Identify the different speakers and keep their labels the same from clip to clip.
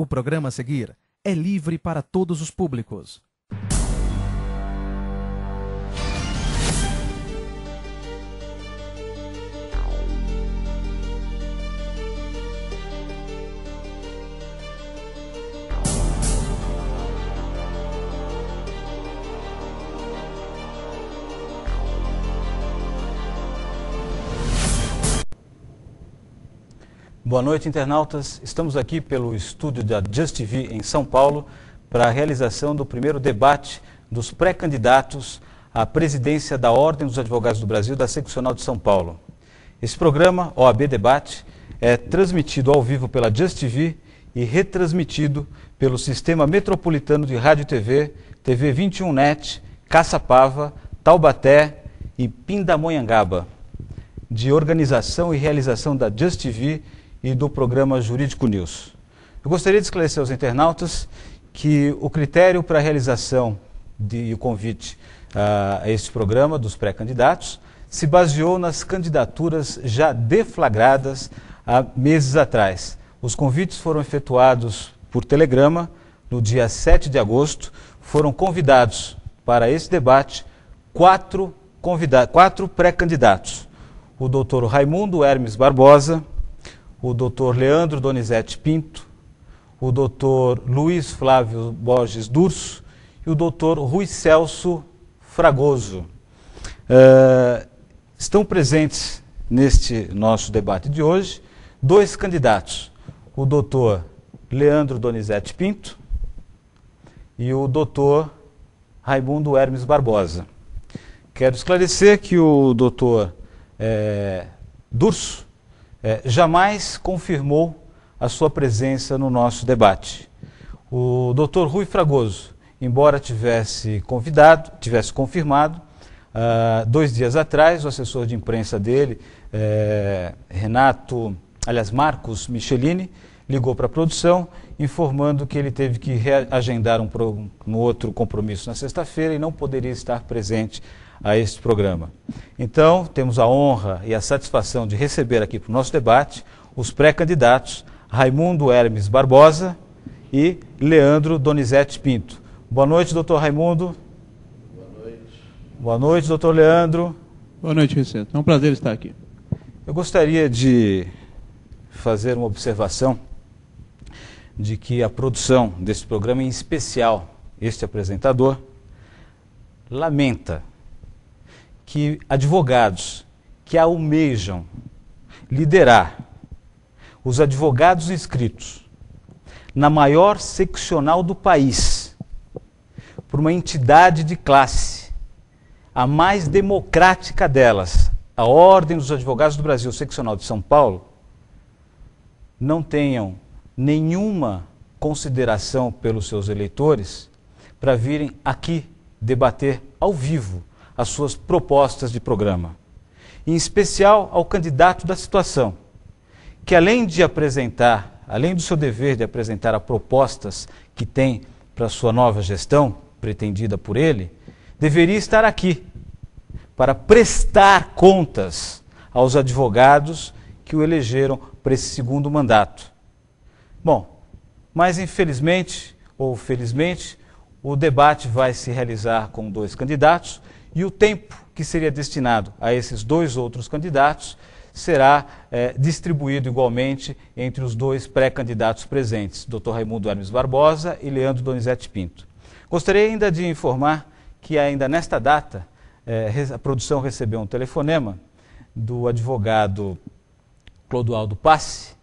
Speaker 1: O programa a seguir é livre para todos os públicos.
Speaker 2: Boa noite, internautas. Estamos aqui pelo estúdio da Just TV em São Paulo para a realização do primeiro debate dos pré-candidatos à presidência da Ordem dos Advogados do Brasil da Seccional de São Paulo. Esse programa, OAB Debate, é transmitido ao vivo pela Just TV e retransmitido pelo Sistema Metropolitano de Rádio e TV, TV 21 Net, Caçapava, Taubaté e Pindamonhangaba, de organização e realização da Just TV e do programa Jurídico News. Eu gostaria de esclarecer aos internautas que o critério para a realização e o convite a este programa dos pré-candidatos se baseou nas candidaturas já deflagradas há meses atrás. Os convites foram efetuados por telegrama no dia 7 de agosto. Foram convidados para esse debate quatro pré-candidatos: o doutor Raimundo Hermes Barbosa, o doutor Leandro Donizete Pinto, o doutor Luiz Flávio Borges Durso e o doutor Rui Celso Fragoso. Estão presentes neste nosso debate de hoje dois candidatos, o doutor Leandro Donizete Pinto e o doutor Raimundo Hermes Barbosa. Quero esclarecer que o doutor Durso jamais confirmou a sua presença no nosso debate. O doutor Rui Fragoso, embora tivesse confirmado, 2 dias atrás, o assessor de imprensa dele, Marcos Michelini, ligou para a produção informando que ele teve que reagendar um outro compromisso na sexta-feira e não poderia estar presente a este programa. Então, temos a honra e a satisfação de receber aqui para o nosso debate os pré-candidatos Raimundo Hermes Barbosa e Leandro Donizete Pinto. Boa noite, doutor Raimundo.
Speaker 3: Boa noite.
Speaker 2: Boa noite, doutor Leandro.
Speaker 4: Boa noite, Vicente. É um prazer estar aqui.
Speaker 2: Eu gostaria de fazer uma observação de que a produção deste programa, em especial este apresentador, lamenta que advogados que almejam liderar os advogados inscritos na maior seccional do país, por uma entidade de classe, a mais democrática delas, a Ordem dos Advogados do Brasil, seccional de São Paulo, não tenham nenhuma consideração pelos seus eleitores para virem aqui debater ao vivo as suas propostas de programa, em especial ao candidato da situação, que além do seu dever de apresentar as propostas que tem para a sua nova gestão, pretendida por ele, deveria estar aqui para prestar contas aos advogados que o elegeram para esse segundo mandato. Bom, mas infelizmente ou felizmente, o debate vai se realizar com 2 candidatos e o tempo que seria destinado a esses 2 outros candidatos será distribuído igualmente entre os 2 pré-candidatos presentes, Dr. Raimundo Hermes Barbosa e Leandro Donizete Pinto. Gostaria ainda de informar que ainda nesta data a produção recebeu um telefonema do advogado Clodoaldo Passe,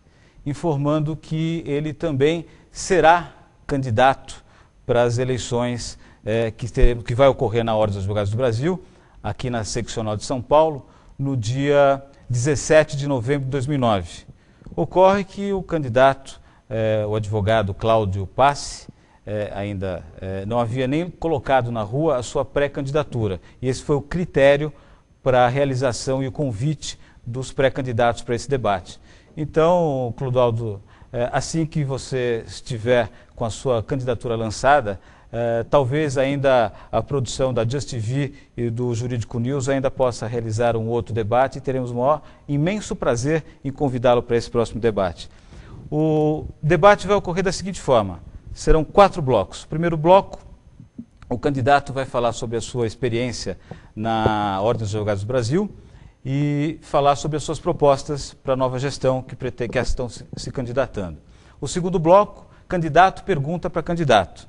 Speaker 2: informando que ele também será candidato para as eleições que vai ocorrer na Ordem dos Advogados do Brasil, aqui na Seccional de São Paulo, no dia 17 de novembro de 2009. Ocorre que o candidato, o advogado Cláudio Passe, ainda não havia nem colocado na rua a sua pré-candidatura. E esse foi o critério para a realização e o convite dos pré-candidatos para esse debate. Então, Clodoaldo, assim que você estiver com a sua candidatura lançada, talvez ainda a produção da Just TV e do Jurídico News ainda possa realizar um outro debate e teremos o maior imenso prazer em convidá-lo para esse próximo debate. O debate vai ocorrer da seguinte forma: serão 4 blocos. O primeiro bloco, o candidato vai falar sobre a sua experiência na Ordem dos Advogados do Brasil e falar sobre as suas propostas para a nova gestão que estão se candidatando. O segundo bloco, candidato pergunta para candidato.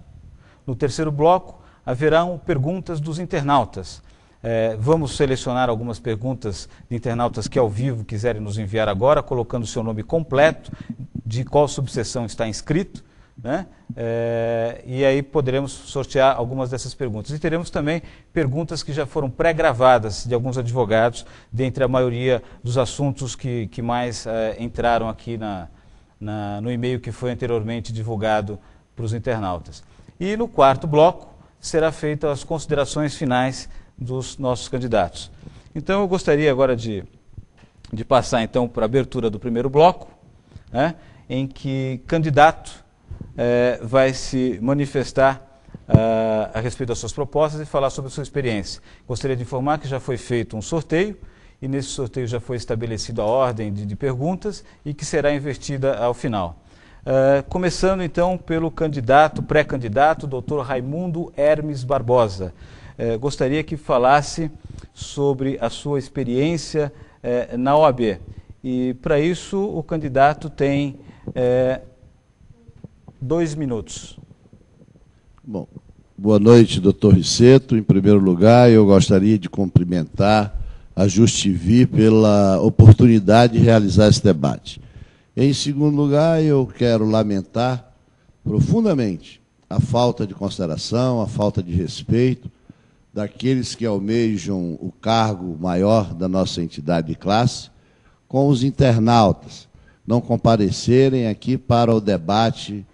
Speaker 2: No terceiro bloco, haverão perguntas dos internautas. Vamos selecionar algumas perguntas de internautas que ao vivo quiserem nos enviar agora, colocando o seu nome completo, de qual subseção está inscrito, né? E aí poderemos sortear algumas dessas perguntas. E teremos também perguntas que já foram pré-gravadas de alguns advogados, dentre a maioria dos assuntos que mais entraram aqui no e-mail que foi anteriormente divulgado para os internautas. E no quarto bloco será feita as considerações finais dos nossos candidatos. Então eu gostaria agora de passar então para a abertura do primeiro bloco, né, em que candidato vai se manifestar a respeito das suas propostas e falar sobre a sua experiência. Gostaria de informar que já foi feito um sorteio, e nesse sorteio já foi estabelecida a ordem de perguntas e que será invertida ao final. Começando então pelo pré-candidato, Dr. Raimundo Hermes Barbosa. Gostaria que falasse sobre a sua experiência na OAB. E para isso o candidato tem 2 minutos.
Speaker 3: Bom, boa noite, doutor Riceto. Em primeiro lugar, eu gostaria de cumprimentar a Justivi pela oportunidade de realizar esse debate. Em segundo lugar, eu quero lamentar profundamente a falta de consideração, a falta de respeito daqueles que almejam o cargo maior da nossa entidade de classe com os internautas não comparecerem aqui para o debate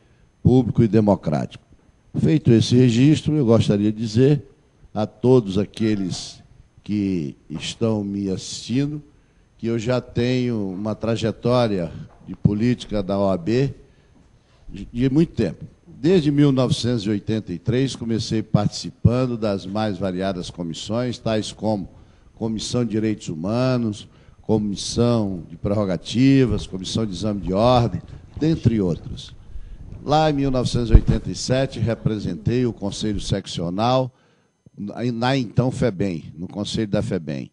Speaker 3: público e democrático. Feito esse registro, eu gostaria de dizer a todos aqueles que estão me assistindo que eu já tenho uma trajetória de política da OAB de muito tempo. Desde 1983 comecei participando das mais variadas comissões, tais como Comissão de Direitos Humanos, Comissão de Prerrogativas, Comissão de Exame de Ordem, dentre outras. Lá em 1987 representei o Conselho Seccional na então FEBEM, no Conselho da FEBEM.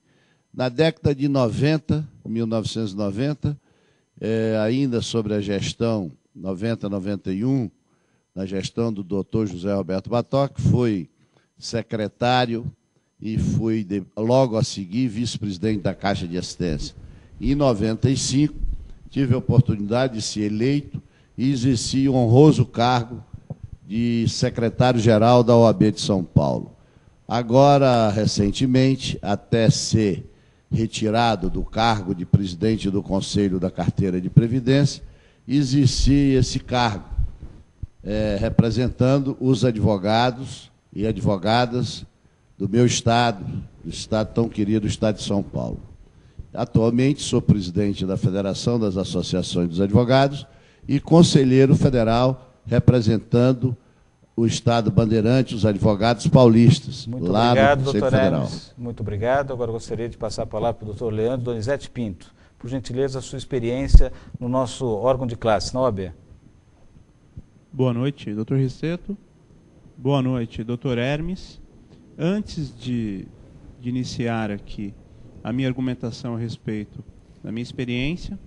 Speaker 3: Na década de 90, 1990, ainda sobre a gestão 90-91, na gestão do doutor José Roberto Batoc, fui secretário e fui, logo a seguir, vice-presidente da Caixa de Assistência. Em 95, tive a oportunidade de ser eleito e exerci o honroso cargo de secretário-geral da OAB de São Paulo. Agora, recentemente, até ser retirado do cargo de presidente do Conselho da Carteira de Previdência, exerci esse cargo, representando os advogados e advogadas do meu estado, do estado tão querido, o estado de São Paulo. Atualmente sou presidente da Federação das Associações dos Advogados e conselheiro federal representando o Estado Bandeirante, os advogados paulistas,
Speaker 2: muito
Speaker 3: lá
Speaker 2: obrigado,
Speaker 3: no Conselho
Speaker 2: doutor
Speaker 3: Federal.
Speaker 2: Hermes. Muito obrigado. Agora gostaria de passar a palavra para o doutor Leandro Donizete Pinto. Por gentileza, a sua experiência no nosso órgão de classe, na OAB.
Speaker 4: Boa noite, doutor Riceto. Boa noite, doutor Hermes. Antes de iniciar aqui a minha argumentação a respeito da minha experiência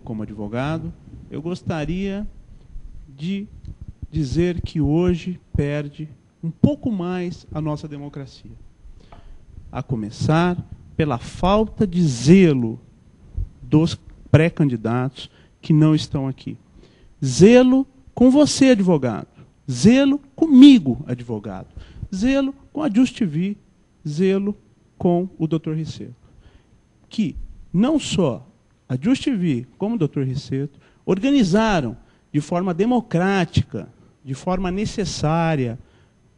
Speaker 4: como advogado, eu gostaria de dizer que hoje perde um pouco mais a nossa democracia. A começar pela falta de zelo dos pré-candidatos que não estão aqui. Zelo com você, advogado. Zelo comigo, advogado. Zelo com a Justivi, zelo com o Dr. Riceto. Que não só a Justivi como o Dr. Riceto organizaram de forma democrática, de forma necessária,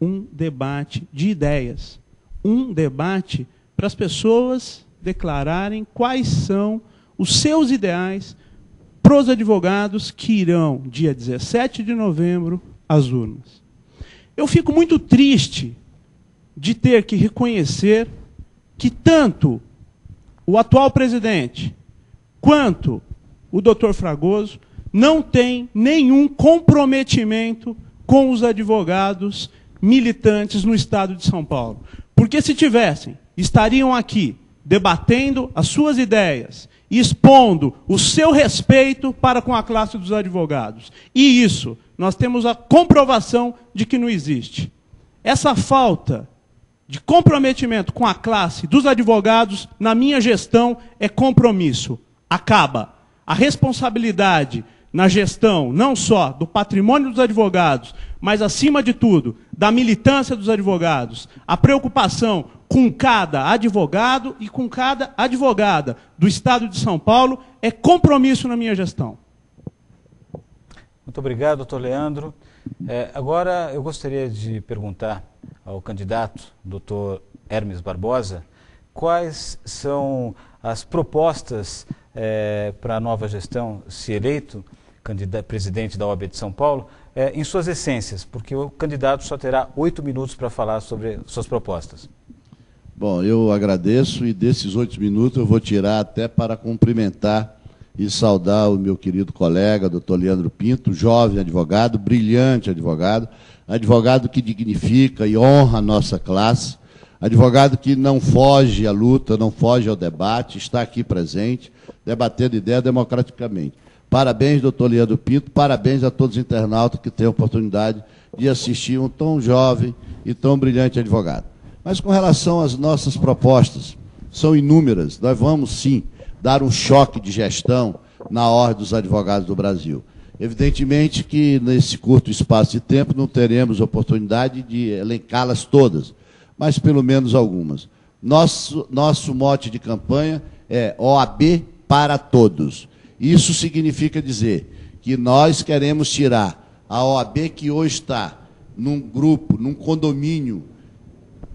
Speaker 4: um debate de ideias. Um debate para as pessoas declararem quais são os seus ideais para os advogados que irão, dia 17 de novembro, às urnas. Eu fico muito triste de ter que reconhecer que tanto o atual presidente quanto o doutor Fragoso não tem nenhum comprometimento com os advogados militantes no Estado de São Paulo. Porque se tivessem, estariam aqui debatendo as suas ideias, expondo o seu respeito para com a classe dos advogados. E isso, nós temos a comprovação de que não existe. Essa falta de comprometimento com a classe dos advogados, na minha gestão, é compromisso. Acaba. A responsabilidade na gestão, não só do patrimônio dos advogados, mas, acima de tudo, da militância dos advogados, a preocupação com cada advogado e com cada advogada do Estado de São Paulo é compromisso na minha gestão.
Speaker 2: Muito obrigado, doutor Leandro. Agora eu gostaria de perguntar ao candidato, doutor Hermes Barbosa, quais são as propostas para a nova gestão, se eleito presidente da OAB de São Paulo, em suas essências, porque o candidato só terá 8 minutos para falar sobre suas propostas.
Speaker 3: Bom, eu agradeço, e desses 8 minutos eu vou tirar até para cumprimentar e saudar o meu querido colega, doutor Leandro Pinto, jovem advogado, brilhante advogado, advogado que dignifica e honra a nossa classe, advogado que não foge à luta, não foge ao debate, está aqui presente, debatendo ideia democraticamente. Parabéns, doutor Leandro Pinto, parabéns a todos os internautas que têm a oportunidade de assistir um tão jovem e tão brilhante advogado. Mas com relação às nossas propostas, são inúmeras. Nós vamos, sim, dar um choque de gestão na ordem dos advogados do Brasil. Evidentemente que, nesse curto espaço de tempo, não teremos oportunidade de elencá-las todas, mas pelo menos algumas. Nosso mote de campanha é OAB para todos. Isso significa dizer que nós queremos tirar a OAB que hoje está num grupo, num condomínio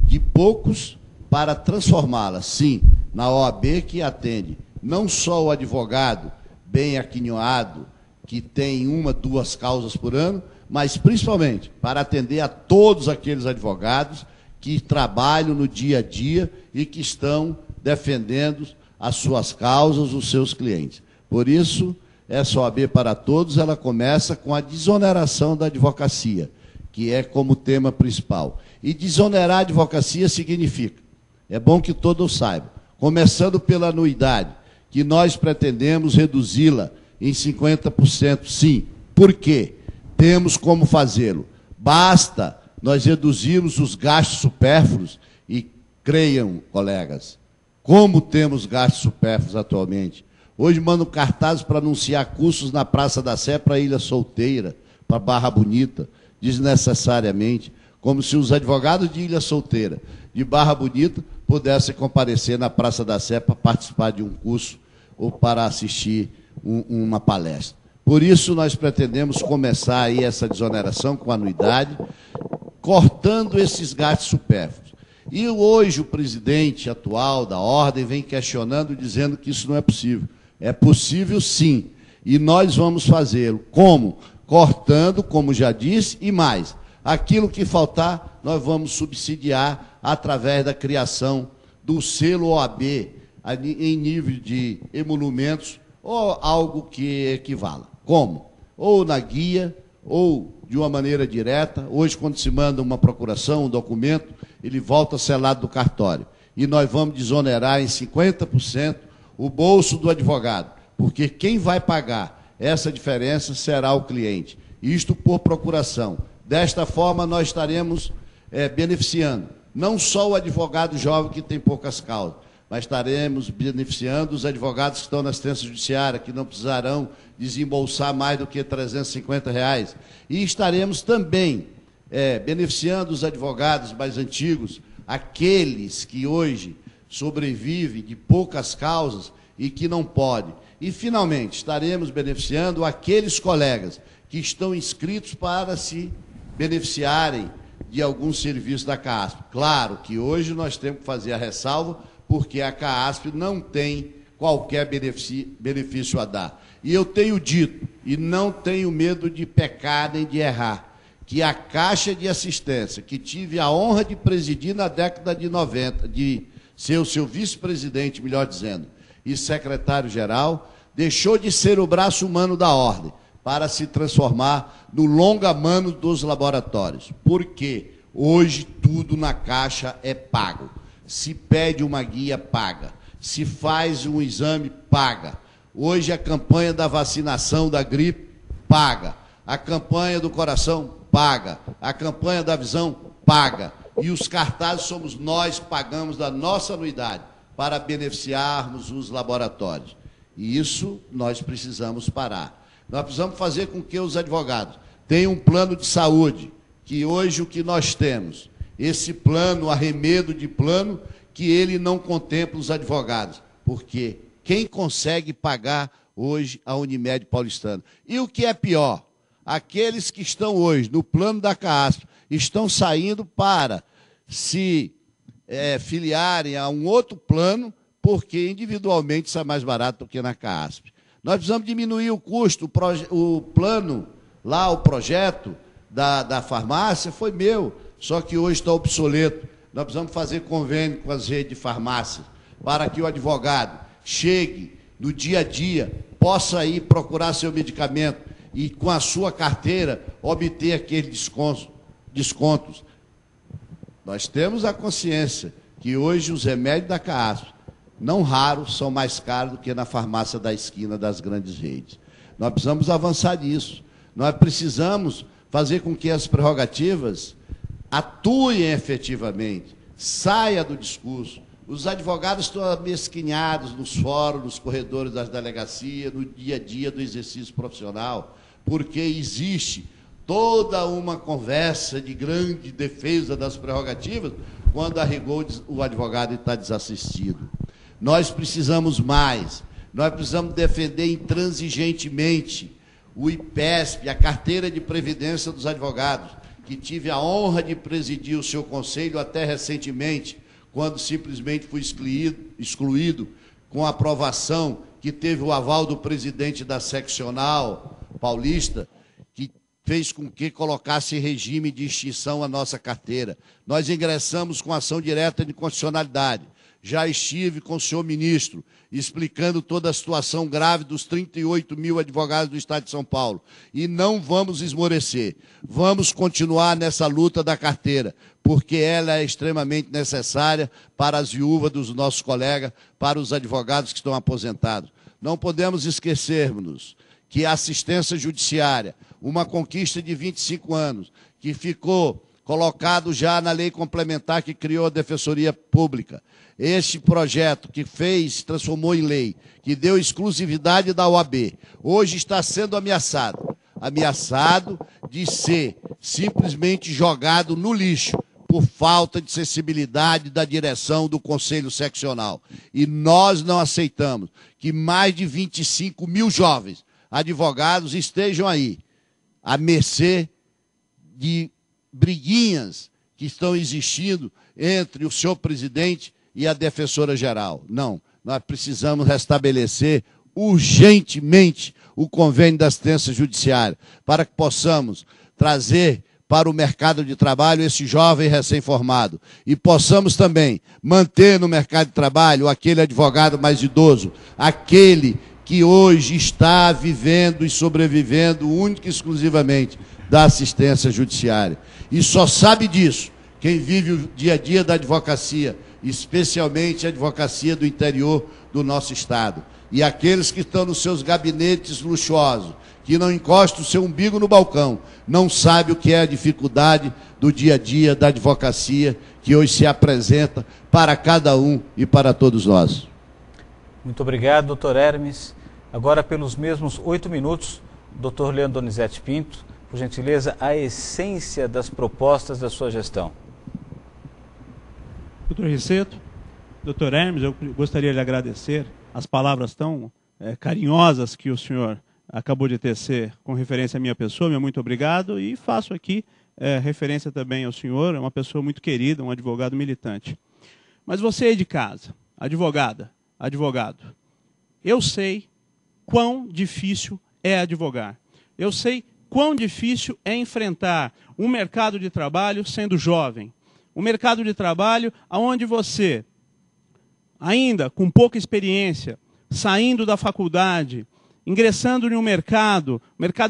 Speaker 3: de poucos, para transformá-la, sim, na OAB que atende não só o advogado bem aquinhoado, que tem 1, 2 causas por ano, mas principalmente para atender a todos aqueles advogados que trabalham no dia a dia e que estão defendendo as suas causas, os seus clientes. Por isso, essa OAB para todos, ela começa com a desoneração da advocacia, que é como tema principal. E desonerar a advocacia significa, é bom que todos saibam, começando pela anuidade, que nós pretendemos reduzi-la em 50%, sim. Por quê? Temos como fazê-lo. Basta nós reduzirmos os gastos supérfluos e, creiam, colegas, como temos gastos supérfluos atualmente. Hoje mando cartazes para anunciar cursos na Praça da Sé para Ilha Solteira, para Barra Bonita, desnecessariamente, como se os advogados de Ilha Solteira, de Barra Bonita, pudessem comparecer na Praça da Sé para participar de um curso ou para assistir uma palestra. Por isso, nós pretendemos começar aí essa desoneração com anuidade, cortando esses gastos supérfluos. E hoje o presidente atual da Ordem vem questionando, dizendo que isso não é possível. É possível, sim, e nós vamos fazê-lo. Como? Cortando, como já disse, e mais. Aquilo que faltar, nós vamos subsidiar através da criação do selo OAB em nível de emolumentos ou algo que equivala. Como? Ou na guia, ou de uma maneira direta. Hoje, quando se manda uma procuração, um documento, ele volta selado do cartório. E nós vamos desonerar em 50% o bolso do advogado, porque quem vai pagar essa diferença será o cliente. Isto por procuração. Desta forma, nós estaremos beneficiando não só o advogado jovem que tem poucas causas, mas estaremos beneficiando os advogados que estão na assistência judiciária, que não precisarão desembolsar mais do que R$350. E estaremos também beneficiando os advogados mais antigos, aqueles que hoje sobrevivem de poucas causas e que não podem. E, finalmente, estaremos beneficiando aqueles colegas que estão inscritos para se beneficiarem de alguns serviços da CAASP. Claro que hoje nós temos que fazer a ressalva, porque a CAASP não tem qualquer benefício a dar. E eu tenho dito, e não tenho medo de pecar nem de errar, que a Caixa de Assistência, que tive a honra de presidir na década de 90, de ser o seu vice-presidente, melhor dizendo, e secretário-geral, deixou de ser o braço humano da Ordem para se transformar no longa-mano dos laboratórios. Porque hoje tudo na Caixa é pago. Se pede uma guia, paga. Se faz um exame, paga. Hoje a campanha da vacinação da gripe, paga. A campanha do coração, paga. A campanha da visão, paga. E os cartazes somos nós que pagamos da nossa anuidade para beneficiarmos os laboratórios. E isso nós precisamos parar. Nós precisamos fazer com que os advogados tenham um plano de saúde, que hoje o que nós temos, esse plano, arremedo de plano, que ele não contempla os advogados, porque quem consegue pagar hoje a Unimed Paulistana? E o que é pior, aqueles que estão hoje no plano da CAASP estão saindo para se filiarem a um outro plano, porque individualmente sai mais barato do que na CAASP. Nós precisamos diminuir o custo, o plano, lá o projeto da farmácia foi meu, só que hoje está obsoleto. Nós precisamos fazer convênio com as redes de farmácias, para que o advogado chegue no dia a dia, possa ir procurar seu medicamento e, com a sua carteira, obter aqueles descontos. Nós temos a consciência que hoje os remédios da CAASP, não raros, são mais caros do que na farmácia da esquina das grandes redes. Nós precisamos avançar nisso. Nós precisamos fazer com que as prerrogativas atuem efetivamente, saia do discurso. Os advogados estão amesquinhados nos fóruns, nos corredores das delegacias, no dia a dia do exercício profissional, porque existe toda uma conversa de grande defesa das prerrogativas, quando a rigor o advogado está desassistido. Nós precisamos mais, nós precisamos defender intransigentemente o IPESP, a Carteira de Previdência dos Advogados, que tive a honra de presidir o seu conselho até recentemente, quando simplesmente fui excluído com a aprovação que teve o aval do presidente da seccional paulista, que fez com que colocasse em regime de extinção a nossa carteira. Nós ingressamos com ação direta de constitucionalidade. Já estive com o senhor ministro, explicando toda a situação grave dos 38 mil advogados do Estado de São Paulo. E não vamos esmorecer. Vamos continuar nessa luta da carteira, porque ela é extremamente necessária para as viúvas dos nossos colegas, para os advogados que estão aposentados. Não podemos esquecermos que a assistência judiciária, uma conquista de 25 anos, que ficou colocado já na lei complementar que criou a Defensoria Pública. Este projeto que transformou em lei, que deu exclusividade da OAB, hoje está sendo ameaçado de ser simplesmente jogado no lixo, por falta de sensibilidade da direção do Conselho Seccional. E nós não aceitamos que mais de 25 mil jovens advogados estejam aí, à mercê de briguinhas que estão existindo entre o senhor presidente e a defensora-geral. Não, nós precisamos restabelecer urgentemente o convênio da assistência judiciária, para que possamos trazer para o mercado de trabalho esse jovem recém-formado e possamos também manter no mercado de trabalho aquele advogado mais idoso, aquele que hoje está vivendo e sobrevivendo única e exclusivamente da assistência judiciária. E só sabe disso quem vive o dia a dia da advocacia, especialmente a advocacia do interior do nosso Estado. E aqueles que estão nos seus gabinetes luxuosos, que não encostam o seu umbigo no balcão, não sabem o que é a dificuldade do dia a dia da advocacia que hoje se apresenta para cada um e para todos nós.
Speaker 2: Muito obrigado, doutor Hermes. Agora, pelos mesmos 8 minutos, doutor Leandro Donizete Pinto, por gentileza, a essência das propostas da sua gestão.
Speaker 4: Doutor Receto, doutor Hermes, eu gostaria de agradecer as palavras tão carinhosas que o senhor acabou de tecer com referência à minha pessoa, meu muito obrigado, e faço aqui referência também ao senhor, é uma pessoa muito querida, um advogado militante. Mas você aí de casa, advogada, advogado, eu sei quão difícil é advogar. Eu sei quão difícil é enfrentar um mercado de trabalho sendo jovem. Um mercado de trabalho onde você, ainda com pouca experiência, saindo da faculdade, ingressando em um mercado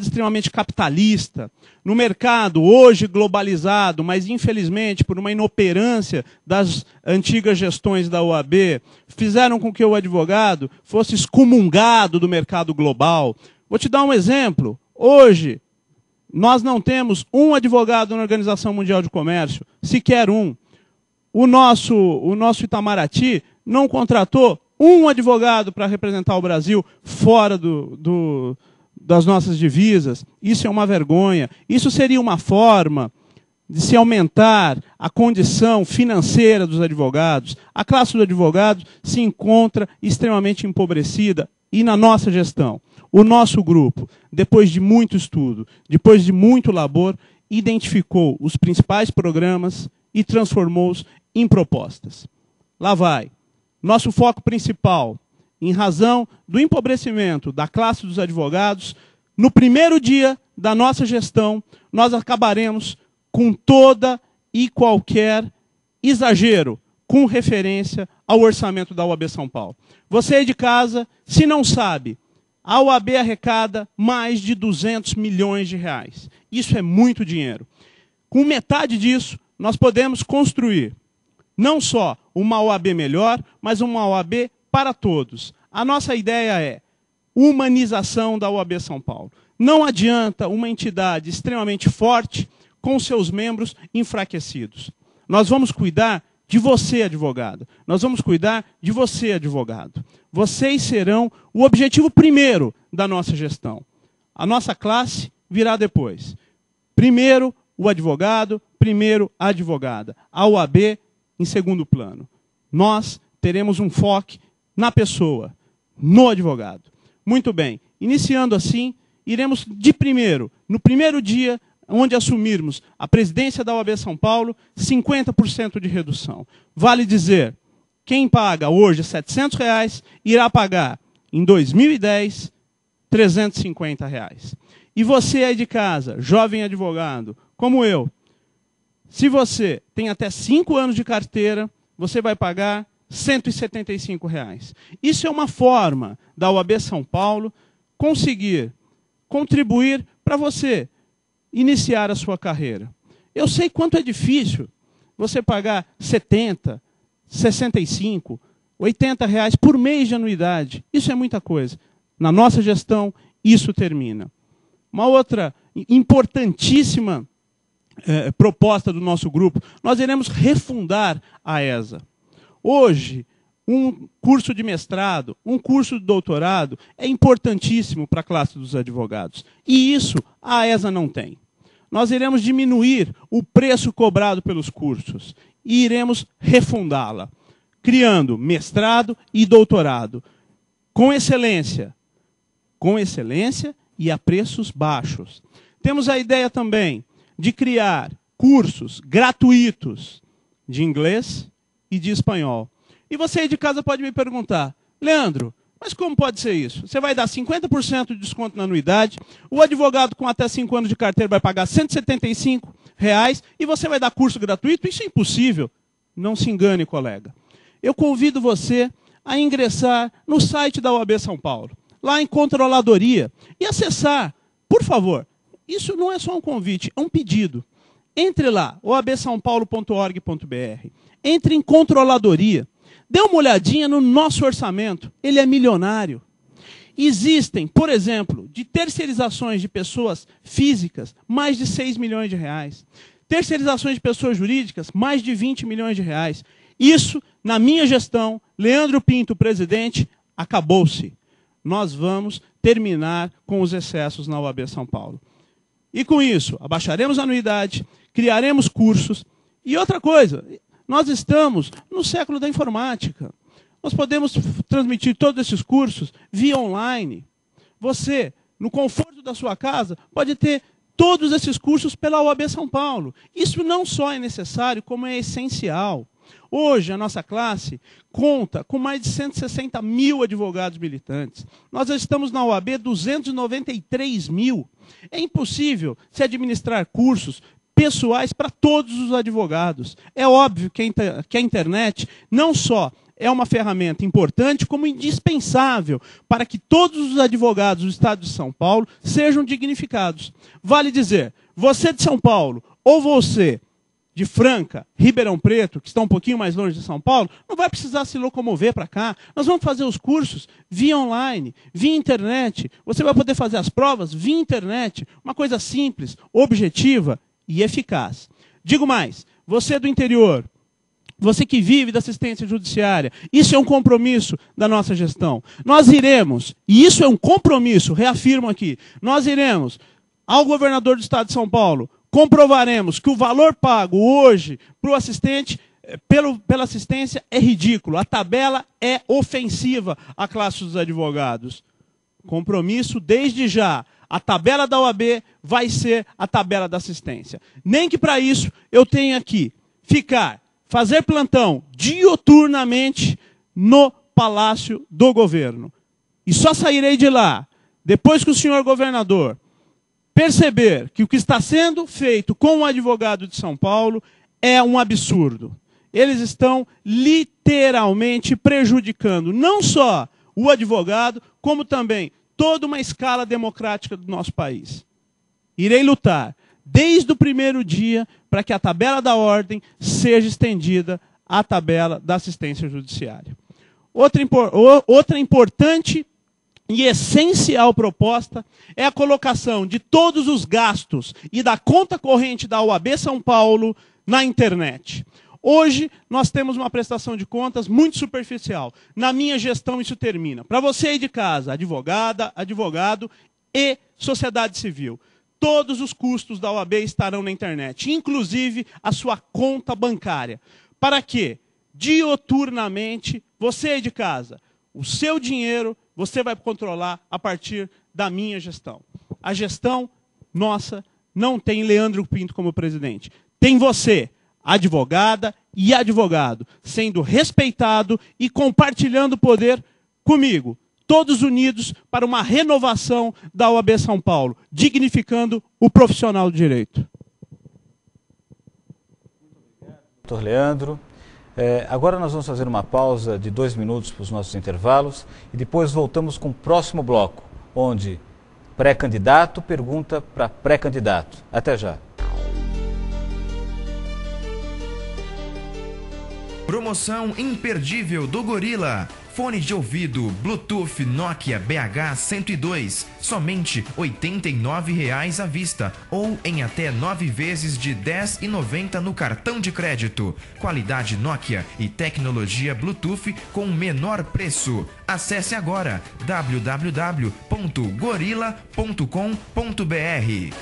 Speaker 4: extremamente capitalista, no mercado hoje globalizado, mas infelizmente por uma inoperância das antigas gestões da OAB, fizeram com que o advogado fosse excomungado do mercado global. Vou te dar um exemplo. Hoje, nós não temos um advogado na Organização Mundial de Comércio, sequer um. O nosso Itamaraty não contratou um advogado para representar o Brasil fora das nossas divisas. Isso é uma vergonha. Isso seria uma forma de se aumentar a condição financeira dos advogados. A classe dos advogados se encontra extremamente empobrecida. E na nossa gestão, o nosso grupo, depois de muito estudo, depois de muito labor, identificou os principais programas e transformou-os em propostas. Lá vai. Nosso foco principal, em razão do empobrecimento da classe dos advogados, no primeiro dia da nossa gestão, nós acabaremos com toda e qualquer exagero com referência ao orçamento da OAB São Paulo. Você aí de casa, se não sabe, a OAB arrecada mais de 200 milhões de reais. Isso é muito dinheiro. Com metade disso, nós podemos construir não só uma OAB melhor, mas uma OAB para todos. A nossa ideia é humanização da OAB São Paulo. Não adianta uma entidade extremamente forte com seus membros enfraquecidos. Nós vamos cuidar de você, advogado. Nós vamos cuidar de você, advogado. Vocês serão o objetivo primeiro da nossa gestão. A nossa classe virá depois. Primeiro o advogado, primeiro a advogada. A OAB em segundo plano. Nós teremos um foco na pessoa, no advogado. Muito bem. Iniciando assim, iremos no primeiro dia, onde assumirmos a presidência da OAB São Paulo, 50% de redução. Vale dizer, quem paga hoje R$ 700 irá pagar, em 2010, R$ 350. E você aí de casa, jovem advogado, como eu, se você tem até 5 anos de carteira, você vai pagar R$ 175. Isso é uma forma da OAB São Paulo conseguir contribuir para você iniciar a sua carreira. Eu sei quanto é difícil você pagar 70, 65, 80 reais por mês de anuidade. Isso é muita coisa. Na nossa gestão, isso termina. Uma outra importantíssima proposta do nosso grupo, nós iremos refundar a ESA. Hoje, um curso de mestrado, um curso de doutorado é importantíssimo para a classe dos advogados. E isso a ESA não tem. Nós iremos diminuir o preço cobrado pelos cursos e iremos refundá-la, criando mestrado e doutorado com excelência e a preços baixos. Temos a ideia também de criar cursos gratuitos de inglês e de espanhol. E você aí de casa pode me perguntar, Leandro, mas como pode ser isso? Você vai dar 50% de desconto na anuidade, o advogado com até 5 anos de carteira vai pagar R$ 175 e você vai dar curso gratuito? Isso é impossível. Não se engane, colega. Eu convido você a ingressar no site da OAB São Paulo, lá em Controladoria, e acessar, por favor. Isso não é só um convite, é um pedido. Entre lá, oabsaopaulo.org.br. Entre em Controladoria. Dê uma olhadinha no nosso orçamento. Ele é milionário. Existem, por exemplo, de terceirizações de pessoas físicas, mais de 6 milhões de reais. Terceirizações de pessoas jurídicas, mais de 20 milhões de reais. Isso, na minha gestão, Leandro Pinto, presidente, acabou-se. Nós vamos terminar com os excessos na OAB São Paulo. E com isso, abaixaremos a anuidade, criaremos cursos. E outra coisa, nós estamos no século da informática. Nós podemos transmitir todos esses cursos via online. Você, no conforto da sua casa, pode ter todos esses cursos pela OAB São Paulo. Isso não só é necessário, como é essencial. Hoje, a nossa classe conta com mais de 160 mil advogados militantes. Nós estamos na OAB 293 mil. É impossível se administrar cursos pessoais para todos os advogados. É óbvio que a internet não só é uma ferramenta importante como indispensável para que todos os advogados do Estado de São Paulo sejam dignificados. Vale dizer, você de São Paulo ou você de Franca, Ribeirão Preto, que está um pouquinho mais longe de São Paulo, não vai precisar se locomover para cá. Nós vamos fazer os cursos via online, via internet. Você vai poder fazer as provas via internet. Uma coisa simples, objetiva e eficaz. Digo mais, você do interior, você que vive da assistência judiciária, isso é um compromisso da nossa gestão. Nós iremos, e isso é um compromisso, reafirmo aqui, nós iremos ao governador do Estado de São Paulo, comprovaremos que o valor pago hoje para o assistente, pela assistência, é ridículo. A tabela é ofensiva à classe dos advogados. Compromisso desde já. A tabela da OAB vai ser a tabela da assistência. Nem que para isso eu tenha que fazer plantão diuturnamente no Palácio do Governo. E só sairei de lá depois que o senhor governador perceber que o que está sendo feito com o advogado de São Paulo é um absurdo. Eles estão literalmente prejudicando não só o advogado, como também toda uma escala democrática do nosso país. Irei lutar desde o primeiro dia para que a tabela da ordem seja estendida à tabela da assistência judiciária. Outra importante e essencial proposta é a colocação de todos os gastos e da conta corrente da OAB São Paulo na internet. Hoje, nós temos uma prestação de contas muito superficial. Na minha gestão, isso termina. Para você aí de casa, advogada, advogado e sociedade civil, todos os custos da OAB estarão na internet, inclusive a sua conta bancária. Para que, diuturnamente, você aí de casa, o seu dinheiro, você vai controlar a partir da minha gestão. A gestão nossa não tem Leandro Pinto como presidente. Tem você, advogada e advogado, sendo respeitado e compartilhando o poder comigo. Todos unidos para uma renovação da OAB São Paulo, dignificando o profissional do direito.
Speaker 2: Doutor Leandro. Agora nós vamos fazer uma pausa de 2 minutos para os nossos intervalos e depois voltamos com o próximo bloco, onde pré-candidato pergunta para pré-candidato. Até já.
Speaker 5: Promoção imperdível do Gorilla. Fone de ouvido Bluetooth Nokia BH102, somente R$ 89,00 à vista ou em até 9 vezes de R$ 10,90 no cartão de crédito. Qualidade Nokia e tecnologia Bluetooth com menor preço. Acesse agora www.gorilla.com.br.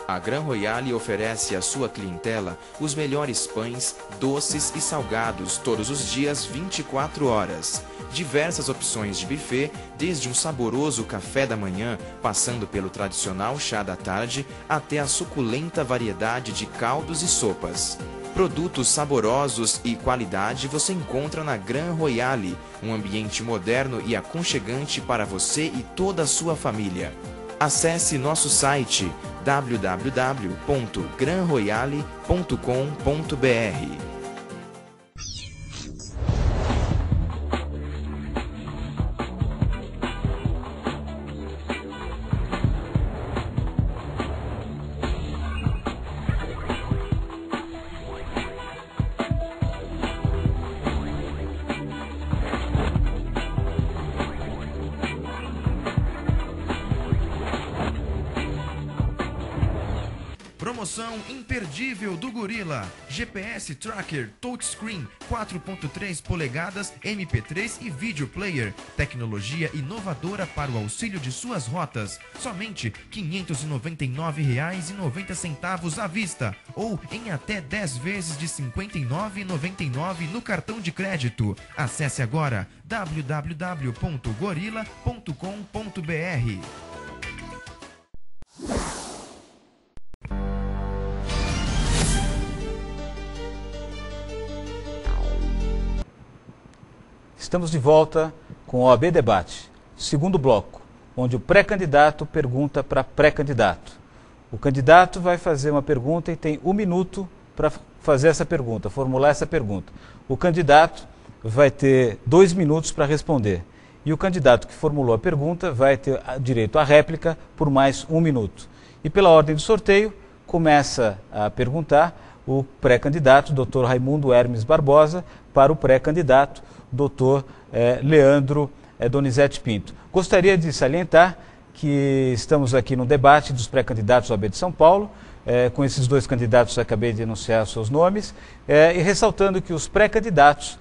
Speaker 5: A Gran Royale oferece à sua clientela os melhores pães, doces e salgados todos os dias 24 horas. Diversas opções de buffet, desde um saboroso café da manhã, passando pelo tradicional chá da tarde, até a suculenta variedade de caldos e sopas. Produtos saborosos e qualidade você encontra na Gran Royale, um ambiente moderno e aconchegante para você e toda a sua família. Acesse nosso site www.granroyale.com.br. Promoção imperdível do Gorilla. GPS Tracker Touchscreen 4.3 polegadas, MP3 e Video Player. Tecnologia inovadora para o auxílio de suas rotas. Somente R$ 599,90 à vista ou em até 10 vezes de R$ 59,99 no cartão de crédito. Acesse agora www.gorilla.com.br.
Speaker 2: Estamos de volta com o OAB Debate, segundo bloco, onde o pré-candidato pergunta para pré-candidato. O candidato vai fazer uma pergunta e tem 1 minuto para fazer essa pergunta, formular essa pergunta. O candidato vai ter 2 minutos para responder. E o candidato que formulou a pergunta vai ter direito à réplica por mais 1 minuto. E pela ordem do sorteio, começa a perguntar o pré-candidato, Dr. Raimundo Hermes Barbosa, para o pré-candidato, Dr. Leandro Donizete Pinto. Gostaria de salientar que estamos aqui no debate dos pré-candidatos ao OAB de São Paulo, com esses 2 candidatos acabei de anunciar seus nomes, e ressaltando que os pré-candidatos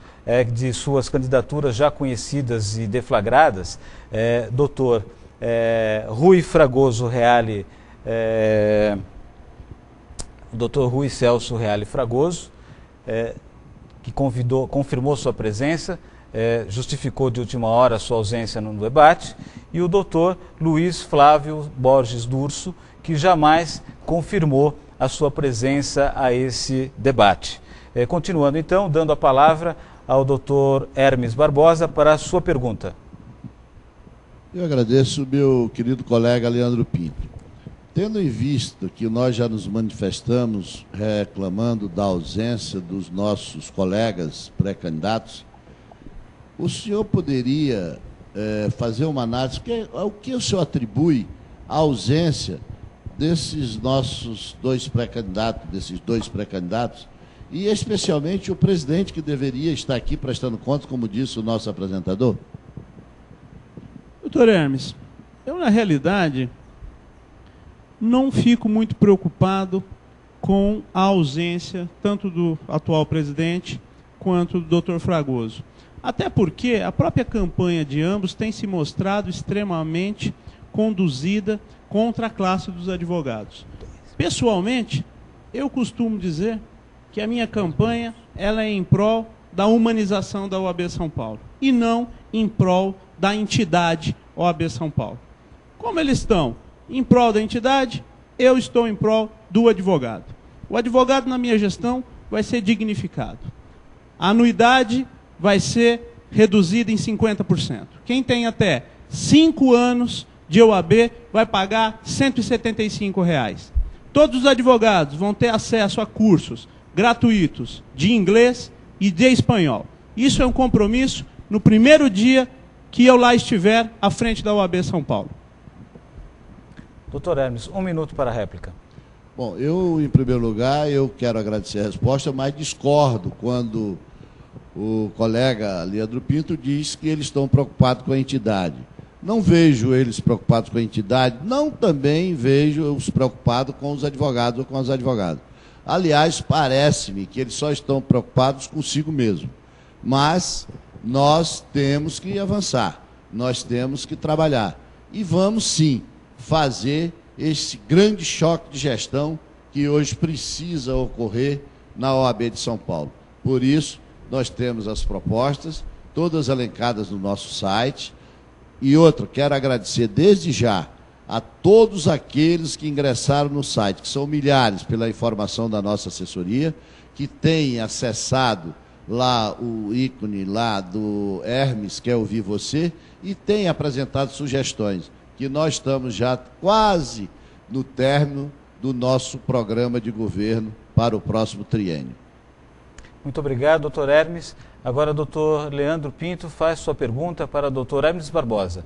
Speaker 2: de suas candidaturas já conhecidas e deflagradas, Dr. Rui Fragoso Reale, Dr. Rui Celso Reale Fragoso, que confirmou sua presença, justificou de última hora a sua ausência no debate, e o Dr. Luiz Flávio Borges Durso, que jamais confirmou a sua presença a esse debate. Continuando então, dando a palavra ao Dr. Hermes Barbosa para a sua pergunta.
Speaker 3: Eu agradeço meu querido colega Leandro Pinto. Tendo em vista que nós já nos manifestamos reclamando da ausência dos nossos colegas pré-candidatos, o senhor poderia fazer uma análise, ao que o senhor atribui a ausência desses nossos 2 pré-candidatos, e especialmente o presidente, que deveria estar aqui prestando contas, como disse o nosso apresentador?
Speaker 4: Doutor Hermes, eu na realidade não fico muito preocupado com a ausência tanto do atual presidente quanto do Dr. Fragoso. Até porque a própria campanha de ambos tem se mostrado extremamente conduzida contra a classe dos advogados. Pessoalmente, eu costumo dizer que a minha campanha ela é em prol da humanização da OAB São Paulo e não em prol da entidade OAB São Paulo. Como eles estão em prol da entidade, eu estou em prol do advogado. O advogado na minha gestão vai ser dignificado. A anuidade vai ser reduzida em 50%. Quem tem até 5 anos de OAB vai pagar R$ 175. Todos os advogados vão ter acesso a cursos gratuitos de inglês e de espanhol. Isso é um compromisso no primeiro dia que eu lá estiver à frente da OAB São Paulo.
Speaker 2: Doutor Hermes, 1 minuto para a réplica.
Speaker 3: Bom, em primeiro lugar, eu quero agradecer a resposta, mas discordo quando o colega Leandro Pinto diz que eles estão preocupados com a entidade. Não vejo eles preocupados com a entidade, não também vejo-os preocupados com os advogados ou com as advogadas. Aliás, parece-me que eles só estão preocupados consigo mesmo. Mas nós temos que avançar, nós temos que trabalhar. E vamos, sim, fazer esse grande choque de gestão que hoje precisa ocorrer na OAB de São Paulo. Por isso, nós temos as propostas, todas elencadas no nosso site. E outra, quero agradecer desde já a todos aqueles que ingressaram no site, que são milhares, pela informação da nossa assessoria, que têm acessado lá o ícone lá do Hermes, Quer Ouvir Você, e têm apresentado sugestões, que nós estamos já quase no término do nosso programa de governo para o próximo triênio.
Speaker 2: Muito obrigado, doutor Hermes. Agora, doutor Leandro Pinto faz sua pergunta para o doutor Hermes Barbosa.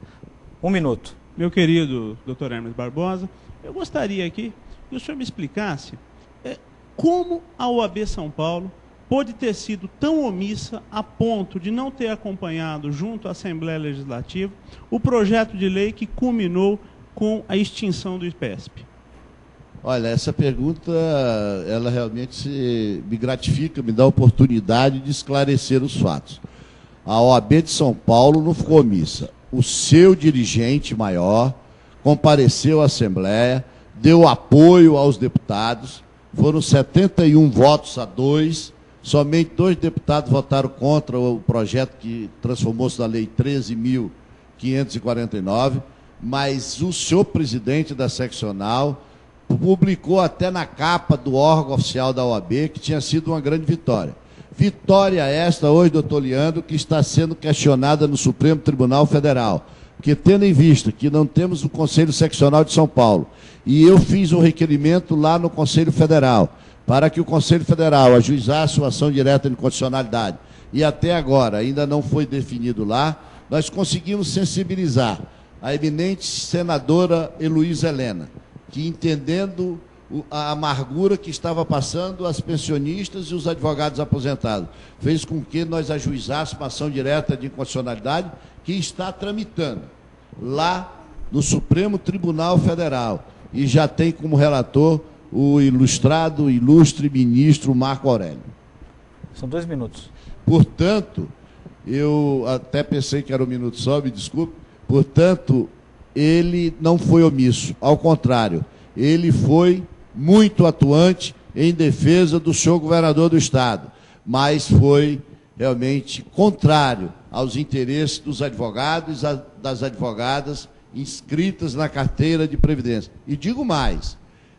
Speaker 2: 1 minuto.
Speaker 4: Meu querido doutor Hermes Barbosa, eu gostaria aqui que o senhor me explicasse como a OAB São Paulo pôde ter sido tão omissa a ponto de não ter acompanhado, junto à Assembleia Legislativa, o projeto de lei que culminou com a extinção do IPESP.
Speaker 3: Olha, essa pergunta, ela realmente me gratifica, me dá a oportunidade de esclarecer os fatos. A OAB de São Paulo não ficou omissa. O seu dirigente maior compareceu à Assembleia, deu apoio aos deputados, foram 71 votos a 2, somente 2 deputados votaram contra o projeto que transformou-se na Lei 13.549, mas o senhor presidente da seccional publicou até na capa do órgão oficial da OAB que tinha sido uma grande vitória. Vitória esta hoje, doutor Leandro, que está sendo questionada no Supremo Tribunal Federal, porque tendo em vista que não temos o Conselho Seccional de São Paulo, e eu fiz um requerimento lá no Conselho Federal, para que o Conselho Federal ajuizasse uma ação direta de inconstitucionalidade, e até agora ainda não foi definido lá, nós conseguimos sensibilizar a eminente senadora Heloísa Helena, que, entendendo a amargura que estava passando as pensionistas e os advogados aposentados, fez com que nós ajuizássemos uma ação direta de inconstitucionalidade que está tramitando lá no Supremo Tribunal Federal e já tem como relator o ilustre ministro Marco Aurélio.
Speaker 2: São 2 minutos.
Speaker 3: Portanto, eu até pensei que era 1 minuto só, me desculpe. Portanto, ele não foi omisso, ao contrário, ele foi muito atuante em defesa do senhor governador do Estado, mas foi realmente contrário aos interesses dos advogados e das advogadas inscritas na carteira de Previdência. E digo mais,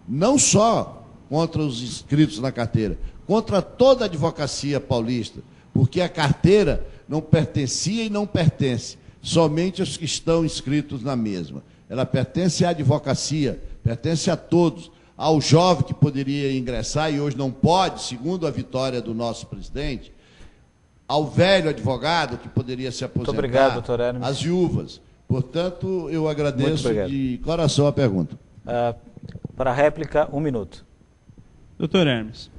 Speaker 3: não só contra os inscritos na carteira, contra toda a advocacia paulista, porque a carteira não pertencia e não pertence somente aos que estão inscritos na mesma. Ela pertence à advocacia, pertence a todos, ao jovem que poderia ingressar e hoje não pode, segundo a vitória do nosso presidente, ao velho advogado que poderia se aposentar,
Speaker 2: muito obrigado, doutor Hermes.
Speaker 3: às viúvas. Portanto, eu agradeço de coração a pergunta.
Speaker 2: Para a réplica, 1 minuto.
Speaker 4: Doutor Hermes,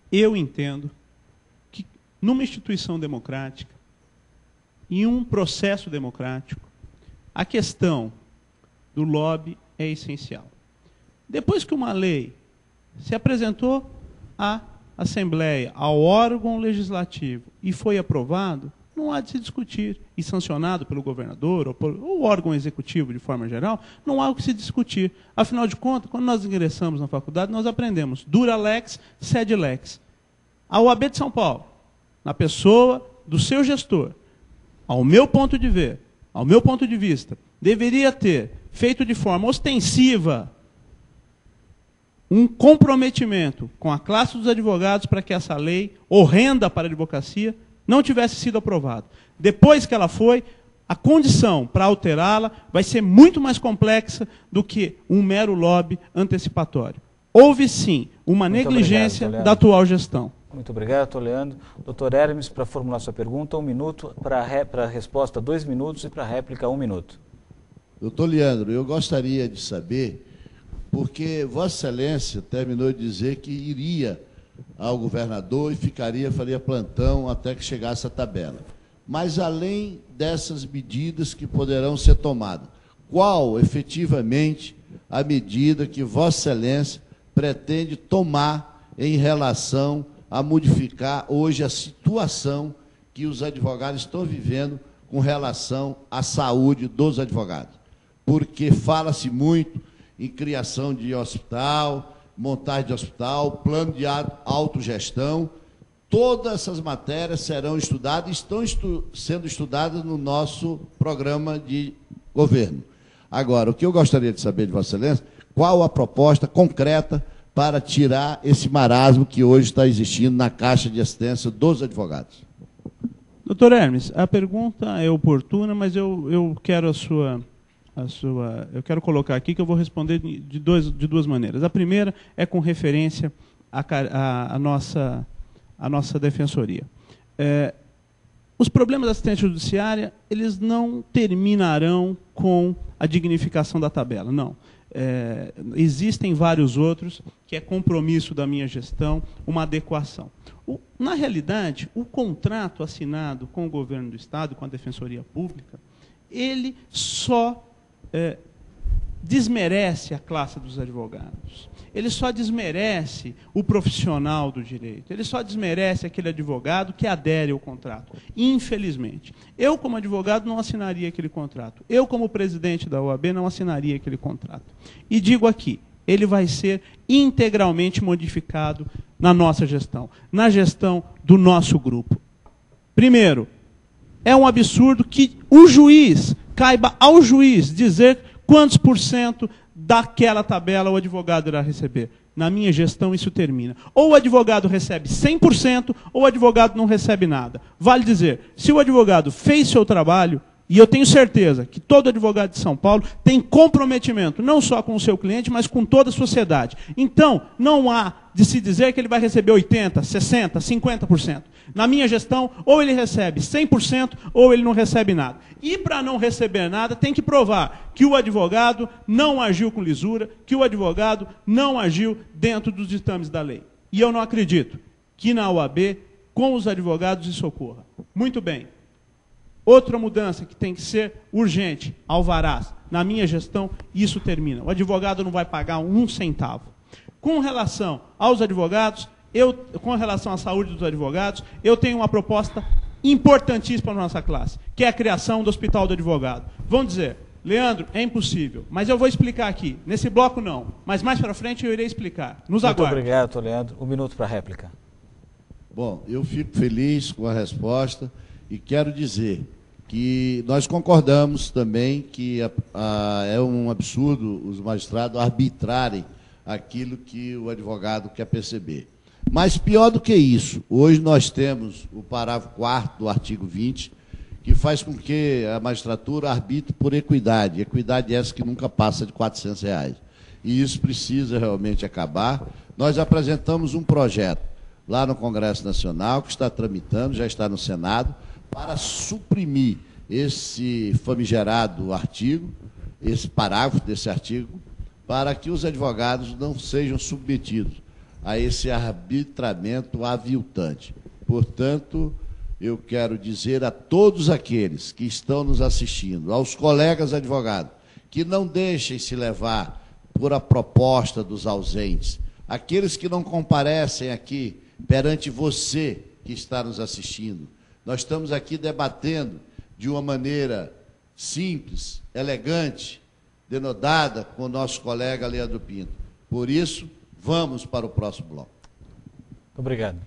Speaker 4: eu entendo que numa instituição democrática, em um processo democrático, a questão do lobby é essencial. Depois que uma lei se apresentou à Assembleia, ao órgão legislativo, e foi aprovado, não há de se discutir, e sancionado pelo governador, ou por o órgão executivo de forma geral, não há o que se discutir. Afinal de contas, quando nós ingressamos na faculdade, nós aprendemos dura lex, sed lex. A OAB de São Paulo, na pessoa do seu gestor, ao meu ponto de ver, ao meu ponto de vista, deveria ter feito de forma ostensiva um comprometimento com a classe dos advogados para que essa lei, horrenda para a advocacia, não tivesse sido aprovada. Depois que ela foi, a condição para alterá-la vai ser muito mais complexa do que um mero lobby antecipatório. Houve, sim, uma negligência da atual gestão.
Speaker 2: Muito obrigado, doutor Leandro. Doutor Hermes, para formular sua pergunta, 1 minuto, para a resposta 2 minutos e para a réplica 1 minuto.
Speaker 3: Doutor Leandro, eu gostaria de saber, porque Vossa Excelência terminou de dizer que iria ao governador e faria plantão até que chegasse a tabela. Mas além dessas medidas que poderão ser tomadas, qual efetivamente a medida que Vossa Excelência pretende tomar em relação a modificar hoje a situação que os advogados estão vivendo com relação à saúde dos advogados? Porque fala-se muito em criação de hospital, montagem de hospital, plano de autogestão. Todas essas matérias serão estudadas e estão sendo estudadas no nosso programa de governo. Agora, o que eu gostaria de saber de Vossa Excelência, qual a proposta concreta para tirar esse marasmo que hoje está existindo na Caixa de Assistência dos advogados?
Speaker 4: Doutor Hermes, a pergunta é oportuna, mas eu quero eu quero colocar aqui que eu vou responder de duas maneiras. A primeira é com referência à nossa defensoria. Os problemas da assistência judiciária, eles não terminarão com a dignificação da tabela, não. Existem vários outros, que é compromisso da minha gestão, uma adequação. Na realidade, o contrato assinado com o governo do Estado, com a Defensoria Pública, ele só desmerece a classe dos advogados. Ele só desmerece o profissional do direito. Ele só desmerece aquele advogado que adere ao contrato. Infelizmente. Eu, como advogado, não assinaria aquele contrato. Eu, como presidente da OAB, não assinaria aquele contrato. E digo aqui, ele vai ser integralmente modificado na nossa gestão, na gestão do nosso grupo. Primeiro, é um absurdo que o juiz, caiba ao juiz dizer quantos % daquela tabela o advogado irá receber. Na minha gestão, isso termina. Ou o advogado recebe 100%, ou o advogado não recebe nada. Vale dizer, se o advogado fez seu trabalho, E eu tenho certeza que todo advogado de São Paulo tem comprometimento, não só com o seu cliente, mas com toda a sociedade. Então, não há de se dizer que ele vai receber 80%, 60%, 50%. Na minha gestão, ou ele recebe 100%, ou ele não recebe nada. E para não receber nada, tem que provar que o advogado não agiu com lisura, que o advogado não agiu dentro dos ditames da lei. E eu não acredito que na OAB, com os advogados, isso ocorra. Muito bem. Outra mudança que tem que ser urgente, alvarás. Na minha gestão, isso termina. O advogado não vai pagar um centavo. Com relação aos advogados, com relação à saúde dos advogados, eu tenho uma proposta importantíssima para a nossa classe, que é a criação do Hospital do Advogado. Vão dizer, Leandro, é impossível, mas eu vou explicar aqui. Nesse bloco não, mas mais para frente eu irei explicar. Nos aguarde.
Speaker 2: Muito obrigado, doutor Leandro. Um minuto para a réplica.
Speaker 3: Bom, eu fico feliz com a resposta e quero dizer que nós concordamos também que é um absurdo os magistrados arbitrarem aquilo que o advogado quer perceber. Mas pior do que isso, hoje nós temos o parágrafo 4º do artigo 20, que faz com que a magistratura arbitre por equidade. Equidade essa que nunca passa de R$400. E isso precisa realmente acabar. Nós apresentamos um projeto lá no Congresso Nacional, que está tramitando, já está no Senado, para suprimir esse famigerado artigo, esse parágrafo desse artigo, para que os advogados não sejam submetidos a esse arbitramento aviltante. Portanto, eu quero dizer a todos aqueles que estão nos assistindo, aos colegas advogados, que não deixem se levar por a proposta dos ausentes, aqueles que não comparecem aqui perante você que está nos assistindo. Nós estamos aqui debatendo de uma maneira simples, elegante, denodada com o nosso colega Leandro Pinto. Por isso, vamos para o próximo bloco.
Speaker 2: Obrigado.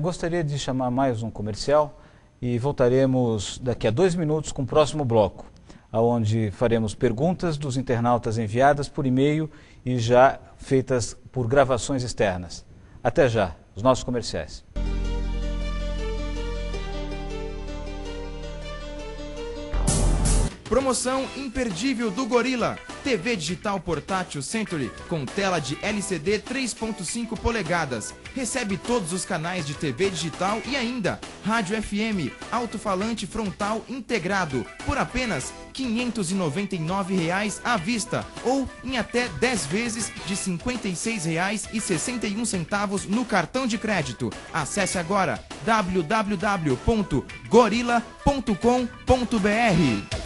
Speaker 2: Gostaria de chamar mais um comercial e voltaremos daqui a 2 minutos com o próximo bloco, onde faremos perguntas dos internautas enviadas por e-mail e já feitas por gravações externas. Até já, os nossos comerciais.
Speaker 5: Promoção imperdível do Gorilla. TV digital portátil Century com tela de LCD 3.5 polegadas. Recebe todos os canais de TV digital e ainda rádio FM, alto-falante frontal integrado por apenas R$ 599 à vista ou em até 10 vezes de R$ 56,61 no cartão de crédito. Acesse agora www.gorilla.com.br.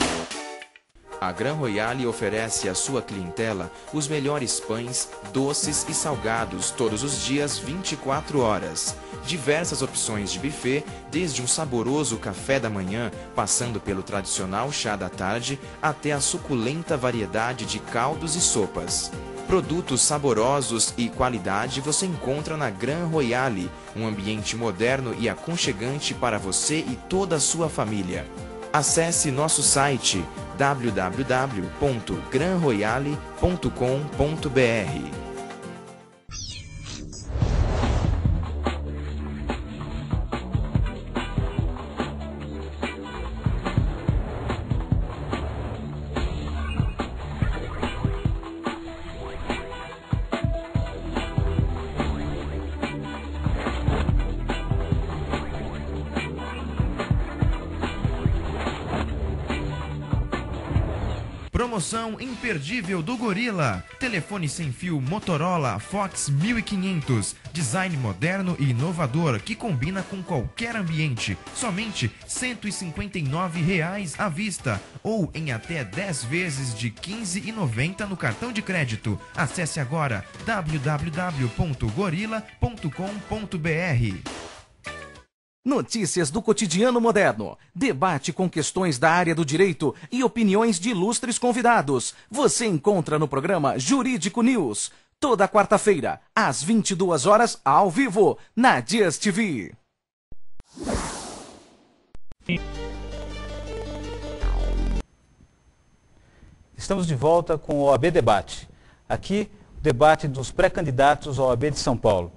Speaker 5: A Gran Royale oferece à sua clientela os melhores pães, doces e salgados todos os dias 24 horas. Diversas opções de buffet, desde um saboroso café da manhã, passando pelo tradicional chá da tarde, até a suculenta variedade de caldos e sopas. Produtos saborosos e qualidade você encontra na Gran Royale, um ambiente moderno e aconchegante para você e toda a sua família. Acesse nosso site www.granroyale.com.br. Promoção imperdível do Gorilla. Telefone sem fio Motorola Fox 1500. Design moderno e inovador que combina com qualquer ambiente. Somente R$ 159 à vista ou em até 10 vezes de R$ 15,90 no cartão de crédito. Acesse agora www.gorilla.com.br.
Speaker 6: Notícias do cotidiano moderno, debate com questões da área do direito e opiniões de ilustres convidados. Você encontra no programa Jurídico News, toda quarta-feira, às 22 horas, ao vivo, na Dias TV.
Speaker 2: Estamos de volta com o OAB Debate. Aqui, o debate dos pré-candidatos ao OAB de São Paulo.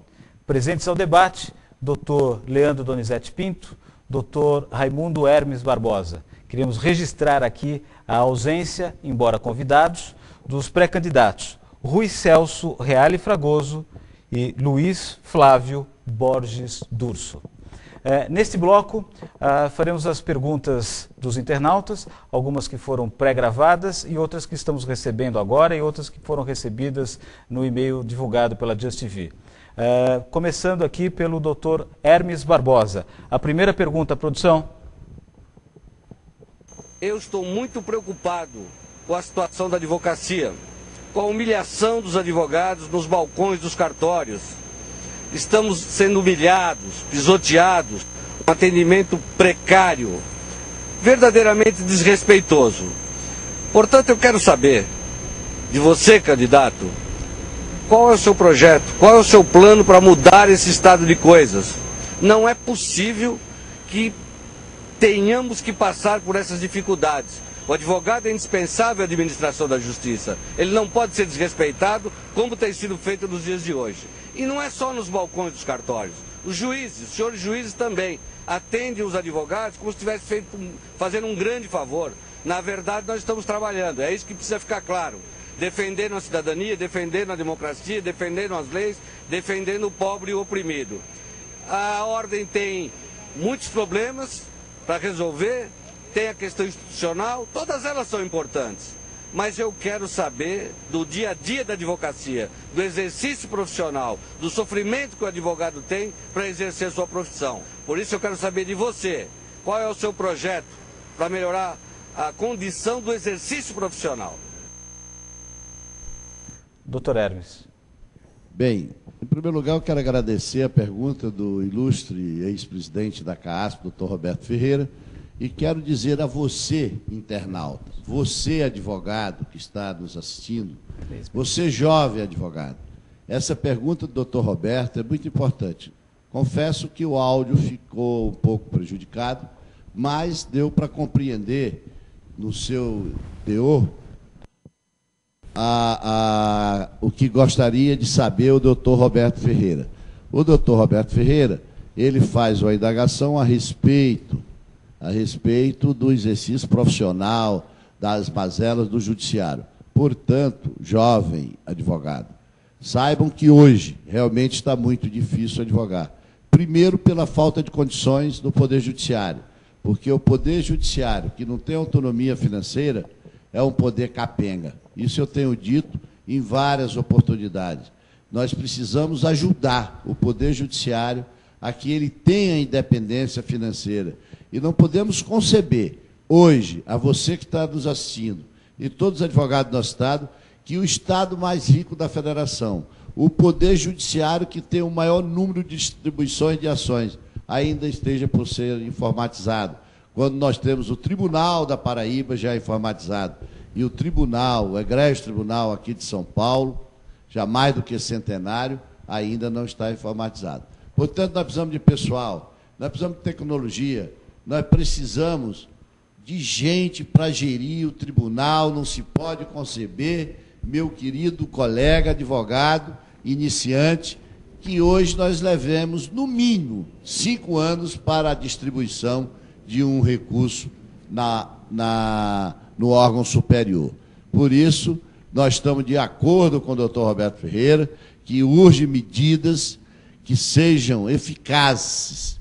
Speaker 2: Presentes ao debate, Dr. Leandro Donizete Pinto, Dr. Raimundo Hermes Barbosa, Queríamos registrar aqui a ausência, embora convidados, dos pré-candidatos Rui Celso Reale Fragoso e Luiz Flávio Borges Durso. Neste bloco, faremos as perguntas dos internautas, algumas que foram pré-gravadas e outras que estamos recebendo agora e outras que foram recebidas no e-mail divulgado pela Just TV. Começando aqui pelo Dr. Hermes Barbosa. A primeira pergunta, produção.
Speaker 7: Eu estou muito preocupado com a situação da advocacia, com a humilhação dos advogados nos balcões dos cartórios. Estamos sendo humilhados, pisoteados, um atendimento precário, verdadeiramente desrespeitoso. Portanto, eu quero saber de você, candidato, qual é o seu projeto, qual é o seu plano para mudar esse estado de coisas. Não é possível que tenhamos que passar por essas dificuldades. O advogado é indispensável à administração da justiça. Ele não pode ser desrespeitado como tem sido feito nos dias de hoje. E não é só nos balcões dos cartórios. Os juízes, os senhores juízes também, atendem os advogados como se estivesse fazendo um grande favor. Na verdade, nós estamos trabalhando. É isso que precisa ficar claro. Defendendo a cidadania, defendendo a democracia, defendendo as leis, defendendo o pobre e o oprimido. A ordem tem muitos problemas para resolver, tem a questão institucional, todas elas são importantes. Mas eu quero saber do dia a dia da advocacia, do exercício profissional, do sofrimento que o advogado tem para exercer sua profissão. Por isso eu quero saber de você, qual é o seu projeto para melhorar a condição do exercício profissional.
Speaker 2: Dr. Hermes.
Speaker 3: Bem, em primeiro lugar eu quero agradecer a pergunta do ilustre ex-presidente da CAASP, Dr. Roberto Ferreira, e quero dizer a você, internauta, você, advogado que está nos assistindo, você, jovem advogado, essa pergunta do Dr. Roberto é muito importante. Confesso que o áudio ficou um pouco prejudicado, mas deu para compreender no seu teor o que gostaria de saber o Dr. Roberto Ferreira. O Dr. Roberto Ferreira, ele faz uma indagação a respeito do exercício profissional, das mazelas do judiciário. Portanto, jovem advogado, saibam que hoje realmente está muito difícil advogar. Primeiro, pela falta de condições do Poder Judiciário, porque o Poder Judiciário, que não tem autonomia financeira, é um poder capenga. Isso eu tenho dito em várias oportunidades. Nós precisamos ajudar o Poder Judiciário a que ele tenha independência financeira. E não podemos conceber, hoje, a você que está nos assistindo, e todos os advogados do nosso Estado, que o Estado mais rico da Federação, o Poder Judiciário que tem o maior número de distribuições de ações, ainda esteja por ser informatizado. Quando nós temos o Tribunal da Paraíba já informatizado, e o Tribunal, o Egrégio Tribunal aqui de São Paulo, já mais do que centenário, ainda não está informatizado. Portanto, nós precisamos de pessoal, nós precisamos de tecnologia, nós precisamos de gente para gerir o tribunal, não se pode conceber, meu querido colega advogado, iniciante, que hoje nós levemos, no mínimo, 5 anos para a distribuição de um recurso no órgão superior. Por isso, nós estamos de acordo com o doutor Roberto Ferreira, que urge medidas que sejam eficazes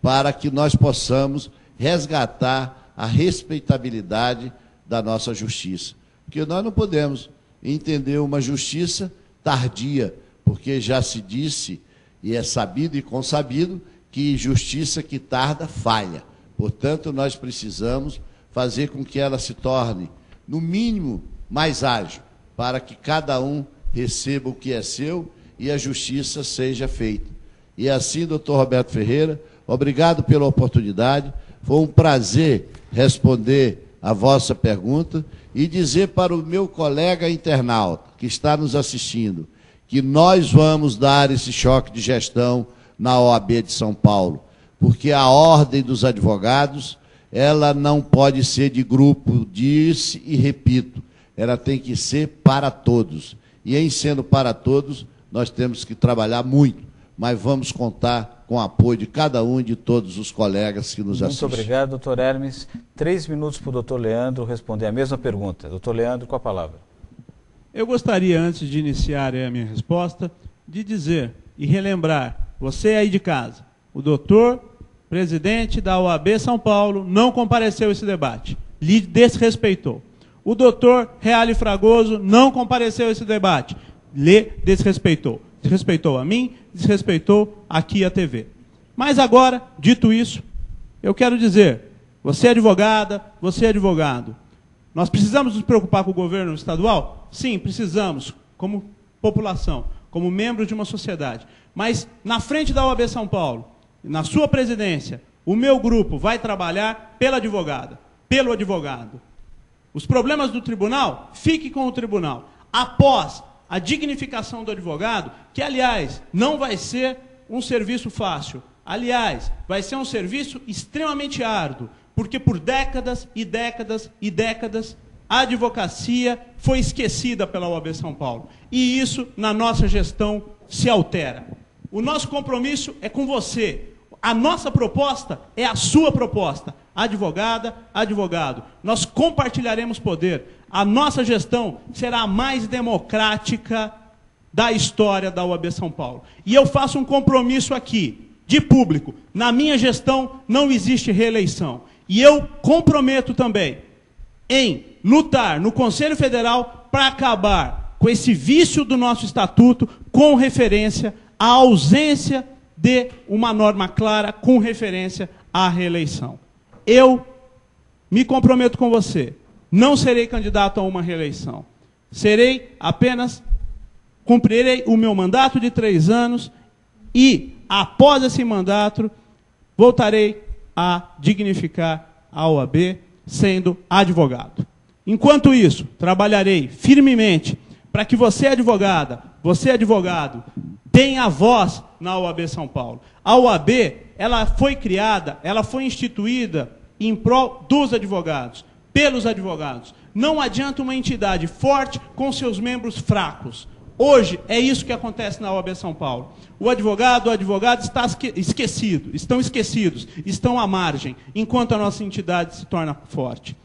Speaker 3: para que nós possamos resgatar a respeitabilidade da nossa justiça. Porque nós não podemos entender uma justiça tardia, porque já se disse, e é sabido e consabido, que justiça que tarda falha. Portanto, nós precisamos fazer com que ela se torne, no mínimo, mais ágil, para que cada um receba o que é seu e a justiça seja feita. E assim, doutor Roberto Ferreira, obrigado pela oportunidade, foi um prazer responder a vossa pergunta e dizer para o meu colega internauta que está nos assistindo que nós vamos dar esse choque de gestão na OAB de São Paulo, porque a ordem dos advogados, ela não pode ser de grupo, disse e repito, ela tem que ser para todos. E em sendo para todos, nós temos que trabalhar muito mas vamos contar com o apoio de cada um e de todos os colegas que nos assistem.
Speaker 2: Muito obrigado, doutor Hermes. 3 minutos para o doutor Leandro responder a mesma pergunta. Doutor Leandro, com a palavra.
Speaker 4: Eu gostaria, antes de iniciar a minha resposta, de dizer e relembrar, você aí de casa, o doutor presidente da OAB São Paulo não compareceu a esse debate, lhe desrespeitou. O doutor Reale Fragoso não compareceu a esse debate, lhe desrespeitou. Desrespeitou a mim, desrespeitou aqui a TV. Mas agora, dito isso, eu quero dizer, você é advogada, você é advogado. Nós precisamos nos preocupar com o governo estadual? Sim, precisamos, como população, como membro de uma sociedade. Mas, na frente da OAB São Paulo, na sua presidência, o meu grupo vai trabalhar pela advogada, pelo advogado. Os problemas do tribunal, fique com o tribunal. Após a dignificação do advogado, que, aliás, não vai ser um serviço fácil. Aliás, vai ser um serviço extremamente árduo, porque por décadas e décadas e décadas, a advocacia foi esquecida pela OAB São Paulo. E isso, na nossa gestão, se altera. O nosso compromisso é com você. A nossa proposta é a sua proposta. Advogada, advogado. Nós compartilharemos poder. A nossa gestão será a mais democrática da história da OAB São Paulo. E eu faço um compromisso aqui, de público. Na minha gestão não existe reeleição. E eu comprometo também em lutar no Conselho Federal para acabar com esse vício do nosso estatuto com referência à ausência de uma norma clara com referência à reeleição. Eu me comprometo com você. Não serei candidato a uma reeleição. Serei apenas, cumprirei o meu mandato de 3 anos e, após esse mandato, voltarei a dignificar a OAB sendo advogado. Enquanto isso, trabalharei firmemente para que você, advogada, você, advogado, tenha voz na OAB São Paulo. A OAB, ela foi criada, ela foi instituída em prol dos advogados, pelos advogados. Não adianta uma entidade forte com seus membros fracos. Hoje é isso que acontece na OAB São Paulo. O advogado está esquecido, estão esquecidos, estão à margem, enquanto a nossa entidade se torna forte.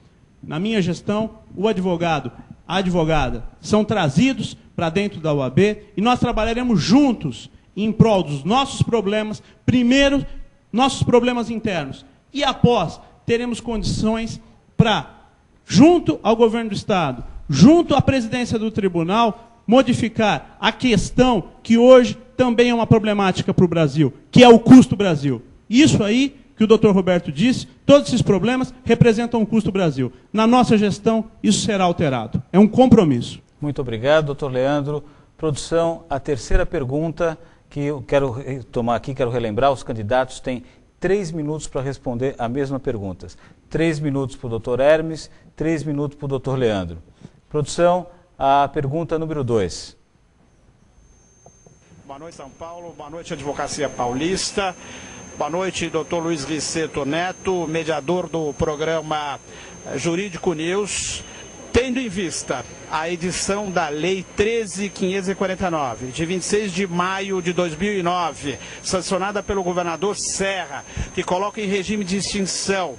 Speaker 4: Na minha gestão, o advogado, a advogada, são trazidos para dentro da OAB e nós trabalharemos juntos em prol dos nossos problemas, primeiro, nossos problemas internos, e após, teremos condições para, junto ao governo do Estado, junto à presidência do tribunal, modificar a questão que hoje também é uma problemática para o Brasil, que é o custo Brasil. Isso aí que o doutor Roberto disse, todos esses problemas representam um custo Brasil. Na nossa gestão, isso será alterado. É um compromisso.
Speaker 2: Muito obrigado, doutor Leandro. Produção, a terceira pergunta que eu quero tomar aqui, quero relembrar, os candidatos têm 3 minutos para responder a mesma pergunta. 3 minutos para o doutor Hermes, 3 minutos para o doutor Leandro. Produção, a pergunta número 2.
Speaker 8: Boa noite, São Paulo. Boa noite, Advocacia Paulista. Boa noite, doutor Luiz Riceto Neto, mediador do programa Jurídico News. Tendo em vista a edição da Lei 13.549, de 26 de maio de 2009, sancionada pelo governador Serra, que coloca em regime de extinção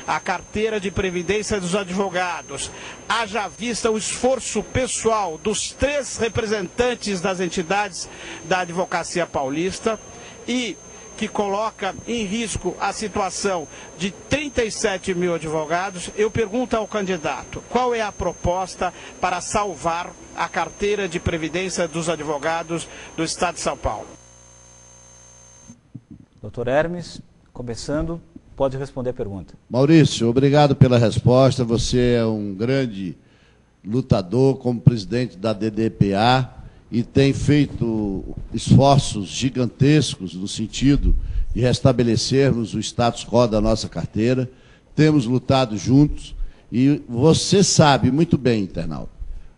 Speaker 8: a carteira de previdência dos advogados, haja vista o esforço pessoal dos 3 representantes das entidades da Advocacia Paulista e que coloca em risco a situação de 37 mil advogados, eu pergunto ao candidato, qual é a proposta para salvar a carteira de previdência dos advogados do Estado de São Paulo?
Speaker 2: Doutor Hermes, começando, pode responder a pergunta.
Speaker 3: Maurício, obrigado pela resposta. Você é um grande lutador como presidente da DDPA e tem feito esforços gigantescos no sentido de restabelecermos o status quo da nossa carteira. Temos lutado juntos e você sabe muito bem, internauta,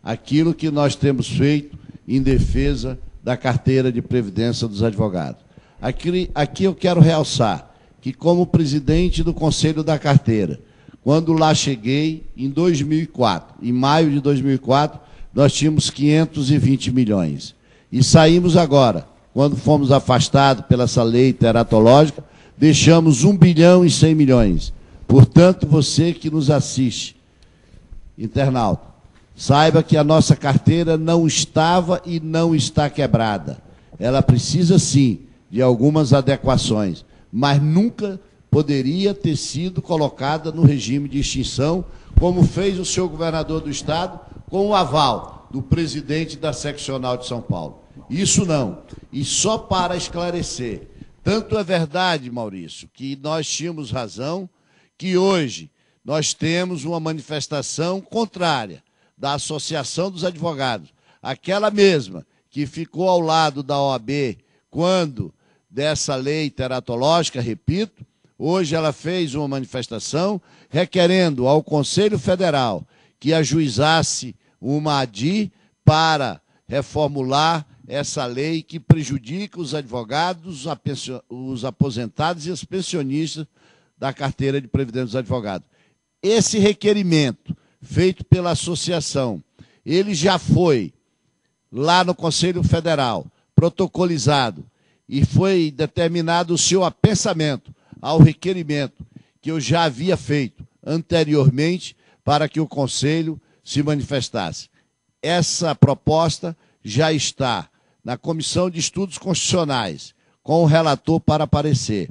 Speaker 3: aquilo que nós temos feito em defesa da carteira de previdência dos advogados. Aqui eu quero realçar que, como presidente do Conselho da Carteira, quando lá cheguei, em 2004, em maio de 2004, nós tínhamos 520 milhões. E saímos agora quando fomos afastados pela essa lei teratológica, deixamos 1 bilhão e 100 milhões. Portanto, você que nos assiste, internauta, saiba que a nossa carteira não estava e não está quebrada. Ela precisa, sim, de algumas adequações, mas nunca poderia ter sido colocada no regime de extinção, como fez o senhor governador do Estado, com o aval do presidente da seccional de São Paulo. Isso não. E só para esclarecer, tanto é verdade, Maurício, que nós tínhamos razão, que hoje nós temos uma manifestação contrária da Associação dos Advogados, aquela mesma que ficou ao lado da OAB quando dessa lei teratológica, repito, hoje ela fez uma manifestação requerendo ao Conselho Federal que ajuizasse uma ADI para reformular essa lei que prejudica os advogados, os aposentados e os pensionistas da carteira de Previdência dos Advogados. Esse requerimento feito pela associação, ele já foi lá no Conselho Federal, protocolizado, e foi determinado o seu apensamento ao requerimento que eu já havia feito anteriormente para que o Conselho se manifestasse. Essa proposta já está na Comissão de Estudos Constitucionais, com o relator para parecer.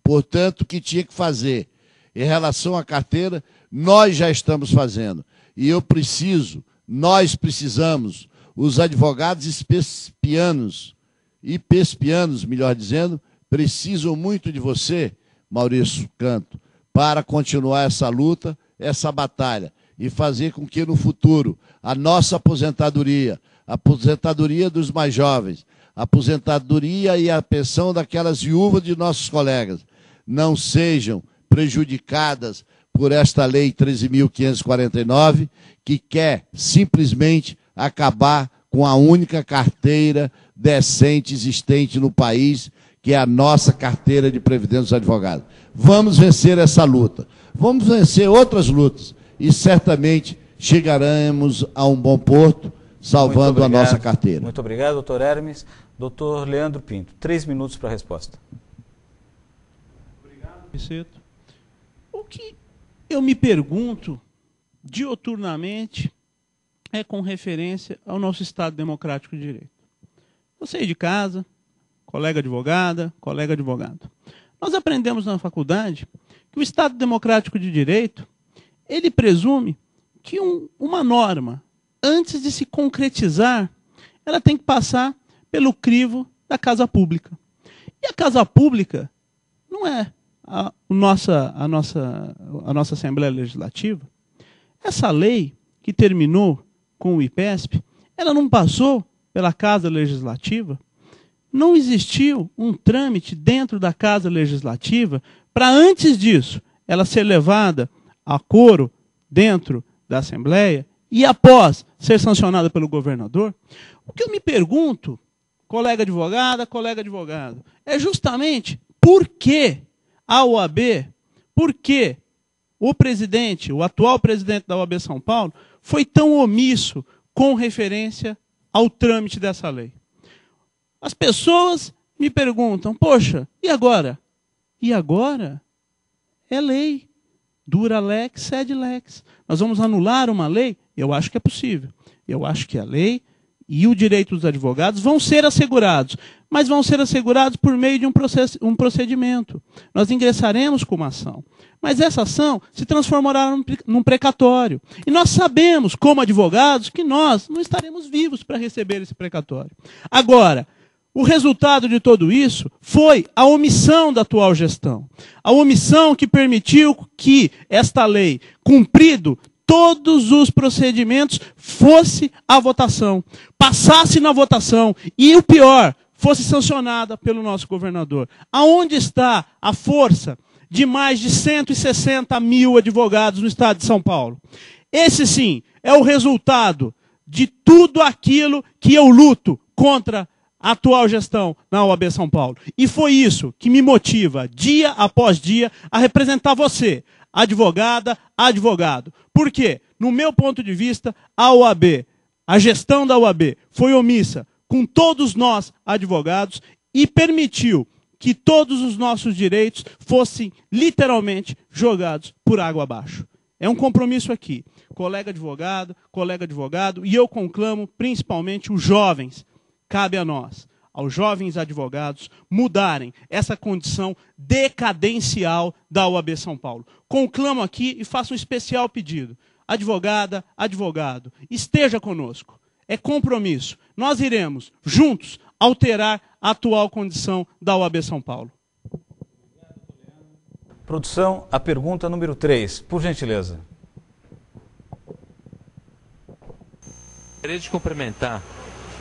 Speaker 3: Portanto, o que tinha que fazer em relação à carteira, nós já estamos fazendo. E nós precisamos, os advogados pespianos, melhor dizendo, precisam muito de você, Maurício Canto, para continuar essa luta, essa batalha, e fazer com que no futuro a nossa aposentadoria, a aposentadoria dos mais jovens, a aposentadoria e a pensão daquelas viúvas de nossos colegas não sejam prejudicadas por esta lei 13.549, que quer simplesmente acabar com a única carteira decente existente no país, que é a nossa carteira de Previdência dos Advogados. Vamos vencer essa luta. Vamos vencer outras lutas e certamente chegaremos a um bom porto, salvando a nossa carteira.
Speaker 2: Muito obrigado, doutor Hermes. Doutor Leandro Pinto, 3 minutos para a resposta.
Speaker 4: Obrigado, Riceto. O que eu me pergunto dioturnamente é com referência ao nosso Estado Democrático de Direito. Você aí de casa, colega advogada, colega advogado. Nós aprendemos na faculdade que o Estado Democrático de Direito, ele presume que uma norma, antes de se concretizar, ela tem que passar pelo crivo da casa pública. E a casa pública não é a nossa Assembleia Legislativa. Essa lei que terminou com o IPESP, ela não passou pela Casa Legislativa. Não existiu um trâmite dentro da Casa Legislativa para, antes disso, ela ser levada a coro dentro da Assembleia e, após ser sancionada pelo governador. O que eu me pergunto, colega advogada, colega advogado, é justamente por que a OAB, por que o presidente, o atual presidente da OAB São Paulo, foi tão omisso com referência ao trâmite dessa lei. As pessoas me perguntam, poxa, e agora? E agora é lei. Dura lex, sed lex. Nós vamos anular uma lei? Eu acho que é possível. Eu acho que a lei e o direito dos advogados vão ser assegurados, mas vão ser assegurados por meio de um procedimento. Nós ingressaremos com uma ação, mas essa ação se transformará num precatório. E nós sabemos, como advogados, que nós não estaremos vivos para receber esse precatório. Agora, o resultado de tudo isso foi a omissão da atual gestão. A omissão que permitiu que esta lei, cumprido todos os procedimentos, fosse à votação, passasse na votação e, o pior, fosse sancionada pelo nosso governador. Aonde está a força de mais de 160 mil advogados no estado de São Paulo? Esse, sim, é o resultado de tudo aquilo que eu luto contra a atual gestão na OAB São Paulo. E foi isso que me motiva, dia após dia, a representar você, advogada, advogado. Por quê? No meu ponto de vista, a OAB, a gestão da OAB, foi omissa com todos nós, advogados, e permitiu que todos os nossos direitos fossem literalmente jogados por água abaixo. É um compromisso aqui. Colega advogado, e eu conclamo principalmente os jovens. Cabe a nós, aos jovens advogados, mudarem essa condição decadencial da OAB São Paulo. Conclamo aqui e faço um especial pedido. Advogada, advogado, esteja conosco. É compromisso. Nós iremos, juntos, alterar a atual condição da OAB São Paulo.
Speaker 2: Produção, a pergunta número 3, por gentileza.
Speaker 9: Gostaria de cumprimentar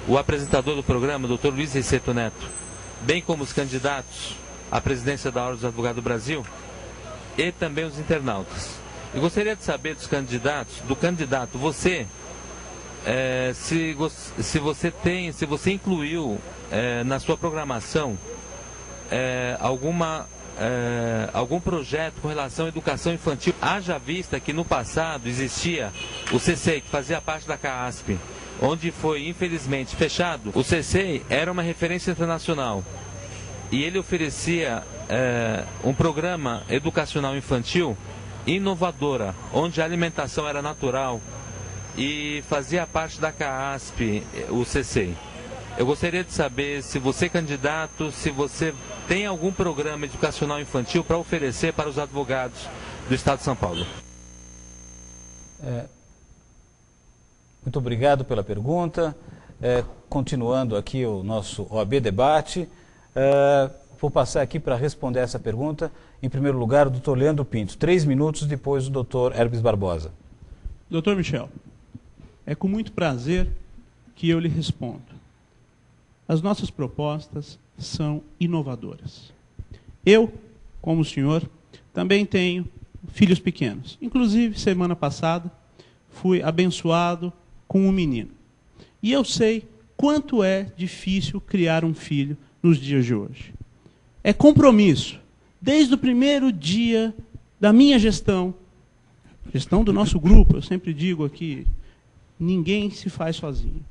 Speaker 9: o apresentador do programa, Dr. Luiz Riceto Neto, bem como os candidatos à presidência da Ordem dos Advogados do Brasil e também os internautas. Eu gostaria de saber dos candidatos, do candidato, você, se você incluiu na sua programação algum projeto com relação à educação infantil, haja vista que no passado existia o CCI, que fazia parte da CAASP, onde foi infelizmente fechado. O CCI era uma referência internacional e ele oferecia um programa educacional infantil inovadora, onde a alimentação era natural e fazia parte da CAASP, o CCI. Eu gostaria de saber se você, candidato, se você tem algum programa educacional infantil para oferecer para os advogados do Estado de São Paulo.
Speaker 2: Muito obrigado pela pergunta. Continuando aqui o nosso OAB Debate, vou passar aqui para responder essa pergunta, em primeiro lugar, o doutor Leandro Pinto. 3 minutos, depois o doutor Hermes Barbosa.
Speaker 4: Doutor Michel, é com muito prazer que eu lhe respondo. As nossas propostas são inovadoras. Eu, como o senhor, também tenho filhos pequenos. Inclusive, semana passada, fui abençoado com um menino. E eu sei quanto é difícil criar um filho nos dias de hoje. É compromisso. Desde o primeiro dia da minha gestão do nosso grupo, eu sempre digo aqui, ninguém se faz sozinho.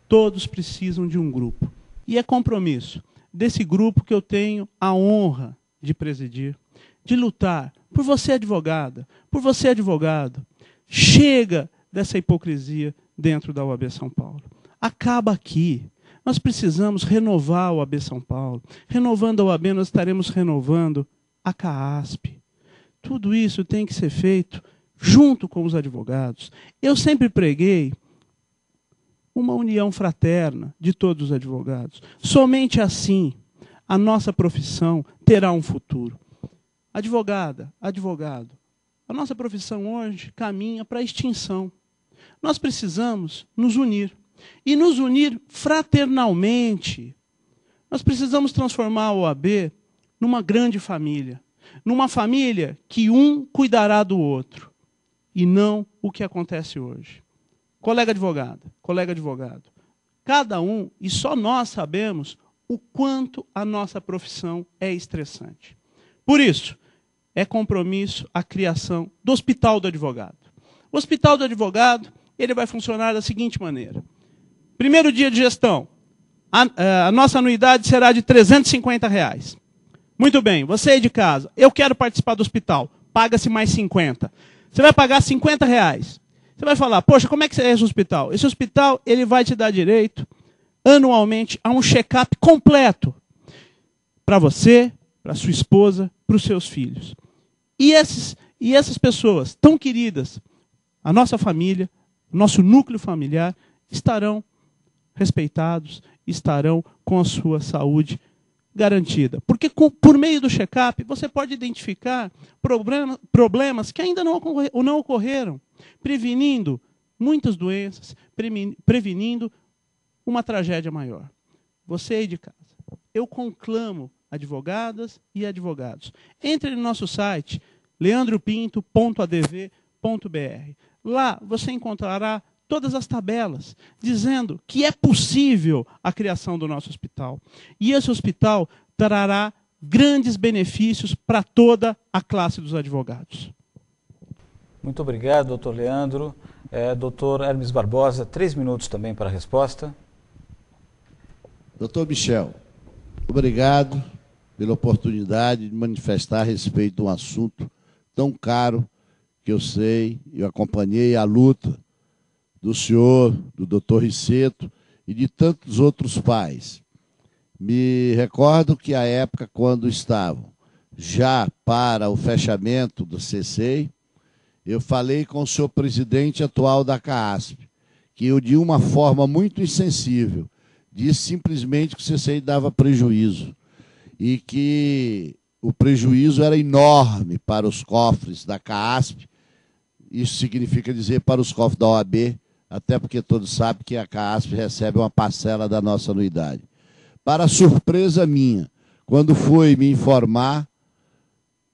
Speaker 4: Todos precisam de um grupo. E é compromisso desse grupo que eu tenho a honra de presidir, de lutar por você, advogada, por você, advogado. Chega dessa hipocrisia dentro da OAB São Paulo. Acaba aqui. Nós precisamos renovar a OAB São Paulo. Renovando a OAB, nós estaremos renovando a CAASP. Tudo isso tem que ser feito junto com os advogados. Eu sempre preguei uma união fraterna de todos os advogados. Somente assim a nossa profissão terá um futuro. Advogada, advogado, a nossa profissão hoje caminha para a extinção. Nós precisamos nos unir. E nos unir fraternalmente. Nós precisamos transformar a OAB numa grande família. Numa família que um cuidará do outro. E não o que acontece hoje. Colega advogado, cada um, e só nós sabemos, o quanto a nossa profissão é estressante. Por isso, é compromisso a criação do Hospital do Advogado. O Hospital do Advogado, ele vai funcionar da seguinte maneira. Primeiro dia de gestão, a nossa anuidade será de R$350. Muito bem, você aí de casa, eu quero participar do hospital, paga-se mais 50. Você vai pagar R$50. Você vai falar, poxa, como é que é esse hospital? Esse hospital ele vai te dar direito, anualmente, a um check-up completo. Para você, para sua esposa, para os seus filhos. E essas pessoas tão queridas, a nossa família, nosso núcleo familiar, estarão respeitados, estarão com a sua saúde garantida. Porque por meio do check-up, você pode identificar problemas que ainda não ocorreram, prevenindo muitas doenças, prevenindo uma tragédia maior. Você aí de casa, eu conclamo advogadas e advogados. Entre no nosso site, leandropinto.adv.br. Lá você encontrará todas as tabelas, dizendo que é possível a criação do nosso hospital. E esse hospital trará grandes benefícios para toda a classe dos advogados.
Speaker 2: Muito obrigado, doutor Leandro. Doutor Hermes Barbosa, 3 minutos também para a resposta.
Speaker 3: Doutor Michel, obrigado pela oportunidade de manifestar a respeito de um assunto tão caro que eu sei, eu acompanhei a luta do senhor, do doutor Risseto e de tantos outros pais. Me recordo que a época quando estavam já para o fechamento do CCEI, eu falei com o senhor presidente atual da CAASP, que eu, de uma forma muito insensível, disse simplesmente que o CCEI dava prejuízo e que o prejuízo era enorme para os cofres da CAASP. Isso significa dizer para os cofres da OAB, até porque todos sabem que a CAASP recebe uma parcela da nossa anuidade. Para surpresa minha, quando fui me informar,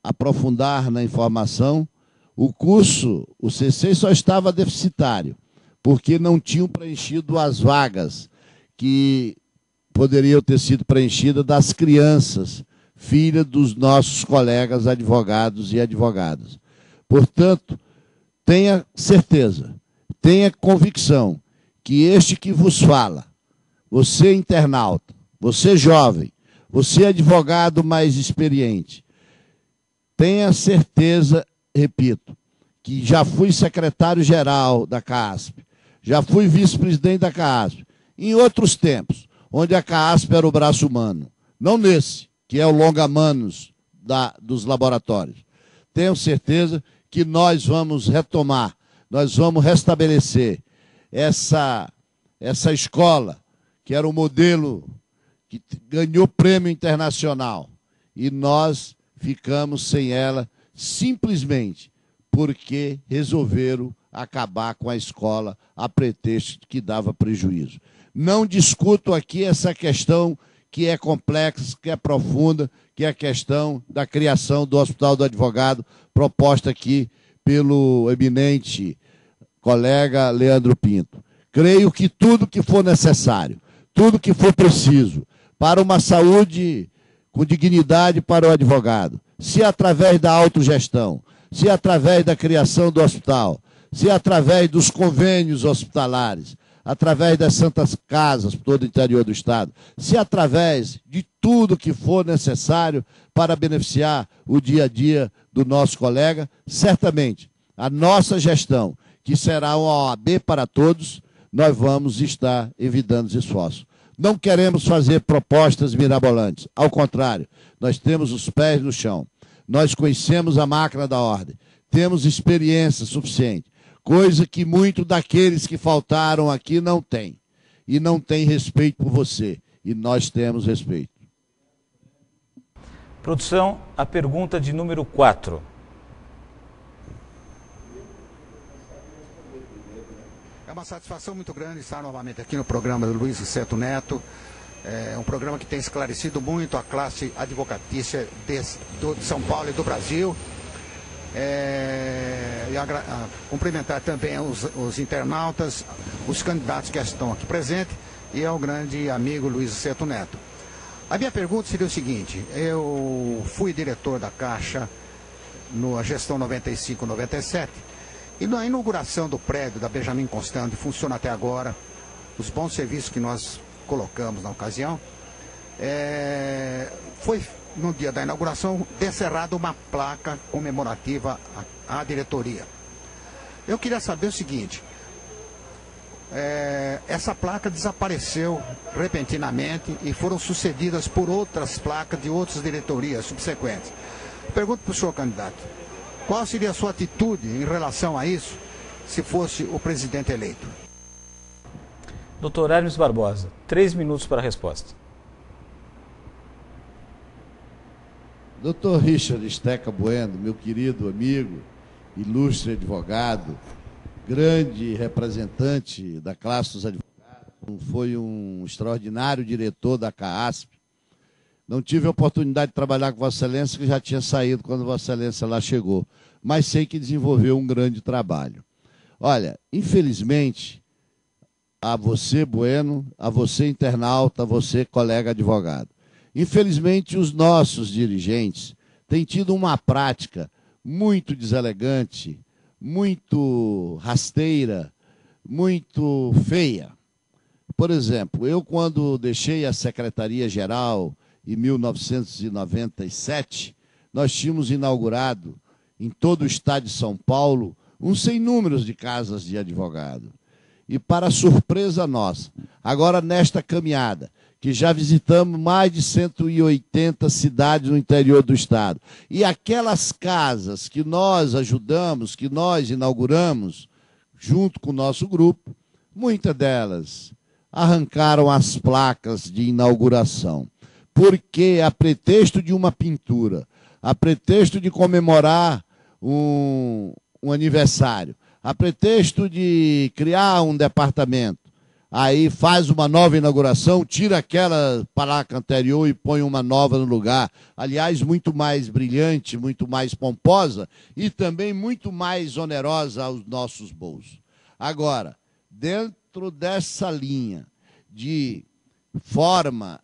Speaker 3: aprofundar na informação, o curso, o CC só estava deficitário, porque não tinham preenchido as vagas que poderiam ter sido preenchidas das crianças, filhas dos nossos colegas advogados e advogadas. Portanto, tenha certeza, tenha convicção que este que vos fala, você internauta, você jovem, você advogado mais experiente, tenha certeza, repito, que já fui secretário-geral da CAASP, já fui vice-presidente da CAASP, em outros tempos, onde a CAASP era o braço humano, não nesse, que é o longa-manos dos laboratórios. Tenho certeza que nós vamos retomar, nós vamos restabelecer essa escola, que era o modelo que ganhou prêmio internacional, e nós ficamos sem ela simplesmente porque resolveram acabar com a escola a pretexto de que dava prejuízo. Não discuto aqui essa questão que é complexa, que é profunda, que é a questão da criação do Hospital do Advogado, proposta aqui pelo eminente colega Leandro Pinto. Creio que tudo que for necessário, tudo que for preciso para uma saúde com dignidade para o advogado, se através da autogestão, se através da criação do hospital, se através dos convênios hospitalares, através das santas casas por todo o interior do Estado, se através de tudo que for necessário para beneficiar o dia a dia do nosso colega, certamente a nossa gestão, que será uma OAB para todos, nós vamos estar evitando os esforços. Não queremos fazer propostas mirabolantes, ao contrário, nós temos os pés no chão, nós conhecemos a máquina da ordem, temos experiência suficiente, coisa que muitos daqueles que faltaram aqui não têm. E não tem respeito por você. E nós temos respeito.
Speaker 2: Produção, a pergunta de número 4.
Speaker 10: É uma satisfação muito grande estar novamente aqui no programa do Luiz Risseto Neto. É um programa que tem esclarecido muito a classe advocatícia de São Paulo e do Brasil. Cumprimentar também os internautas, os candidatos que estão aqui presentes e ao grande amigo Luiz Risseto Neto. A minha pergunta seria o seguinte: eu fui diretor da Caixa na gestão 95-97 e na inauguração do prédio da Benjamin Constant, onde funciona até agora, os bons serviços que nós colocamos na ocasião, foi no dia da inauguração descerrada uma placa comemorativa à diretoria. Eu queria saber o seguinte: essa placa desapareceu repentinamente e foram sucedidas por outras placas de outras diretorias subsequentes. Pergunto para o senhor candidato, qual seria a sua atitude em relação a isso, se fosse o presidente eleito?
Speaker 2: Doutor Hermes Barbosa, 3 minutos para a resposta.
Speaker 3: Doutor Richard Steca Bueno, meu querido amigo, ilustre advogado, grande representante da classe dos advogados, foi um extraordinário diretor da CAASP. Não tive a oportunidade de trabalhar com Vossa Excelência, que já tinha saído quando Vossa Excelência lá chegou, mas sei que desenvolveu um grande trabalho. Olha, infelizmente, a você, Bueno, a você, internauta, a você, colega advogado, infelizmente, os nossos dirigentes têm tido uma prática muito deselegante, muito rasteira, muito feia. por exemplo, eu quando deixei a Secretaria-Geral em 1997, nós tínhamos inaugurado em todo o estado de São Paulo sem números de casas de advogado. E para surpresa nossa, agora nesta caminhada, que já visitamos mais de 180 cidades no interior do estado, e aquelas casas que nós ajudamos, que nós inauguramos, junto com o nosso grupo, muitas delas arrancaram as placas de inauguração, porque a pretexto de uma pintura, a pretexto de comemorar um aniversário, a pretexto de criar um departamento, aí faz uma nova inauguração, tira aquela placa anterior e põe uma nova no lugar, aliás, muito mais brilhante, muito mais pomposa e também muito mais onerosa aos nossos bolsos. Agora, dentro dessa linha de forma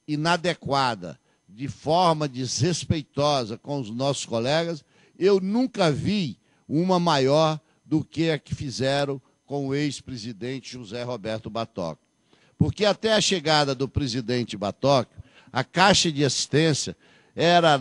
Speaker 3: inadequada, de forma desrespeitosa com os nossos colegas, eu nunca vi uma maior do que a que fizeram com o ex-presidente José Roberto Batóquio. Porque até a chegada do presidente Batóquio, a Caixa de Assistência era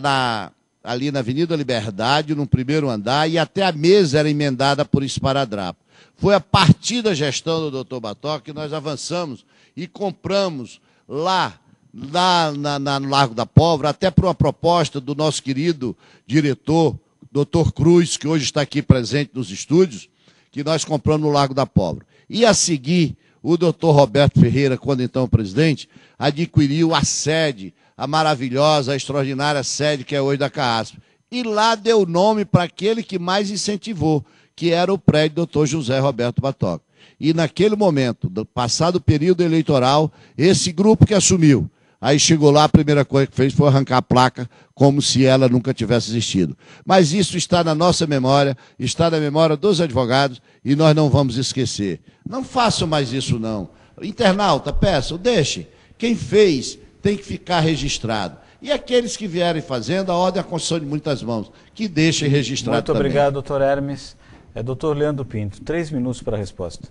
Speaker 3: ali na Avenida Liberdade, no primeiro andar, e até a mesa era emendada por esparadrapo. Foi a partir da gestão do doutor Batóquio que nós avançamos e compramos lá no Largo da Pólvora, até por uma proposta do nosso querido diretor, doutor Cruz, que hoje está aqui presente nos estúdios, que nós compramos no Largo da Pólvora. E a seguir, o doutor Roberto Ferreira, quando então presidente, adquiriu a sede, a maravilhosa, a extraordinária sede que é hoje da CAASP. E lá deu nome para aquele que mais incentivou, que era o prédio doutor José Roberto Batóquio. E naquele momento, passado o período eleitoral, esse grupo que assumiu, aí chegou lá, a primeira coisa que fez foi arrancar a placa, como se ela nunca tivesse existido. Mas isso está na nossa memória, está na memória dos advogados, e nós não vamos esquecer. Não façam mais isso, não. Internauta, peçam, deixem. Quem fez tem que ficar registrado. E aqueles que vierem fazendo, a ordem é a Constituição de muitas mãos, que deixem registrado
Speaker 2: Muito
Speaker 3: também.
Speaker 2: obrigado, doutor Hermes. Doutor Leandro Pinto, 3 minutos para a resposta.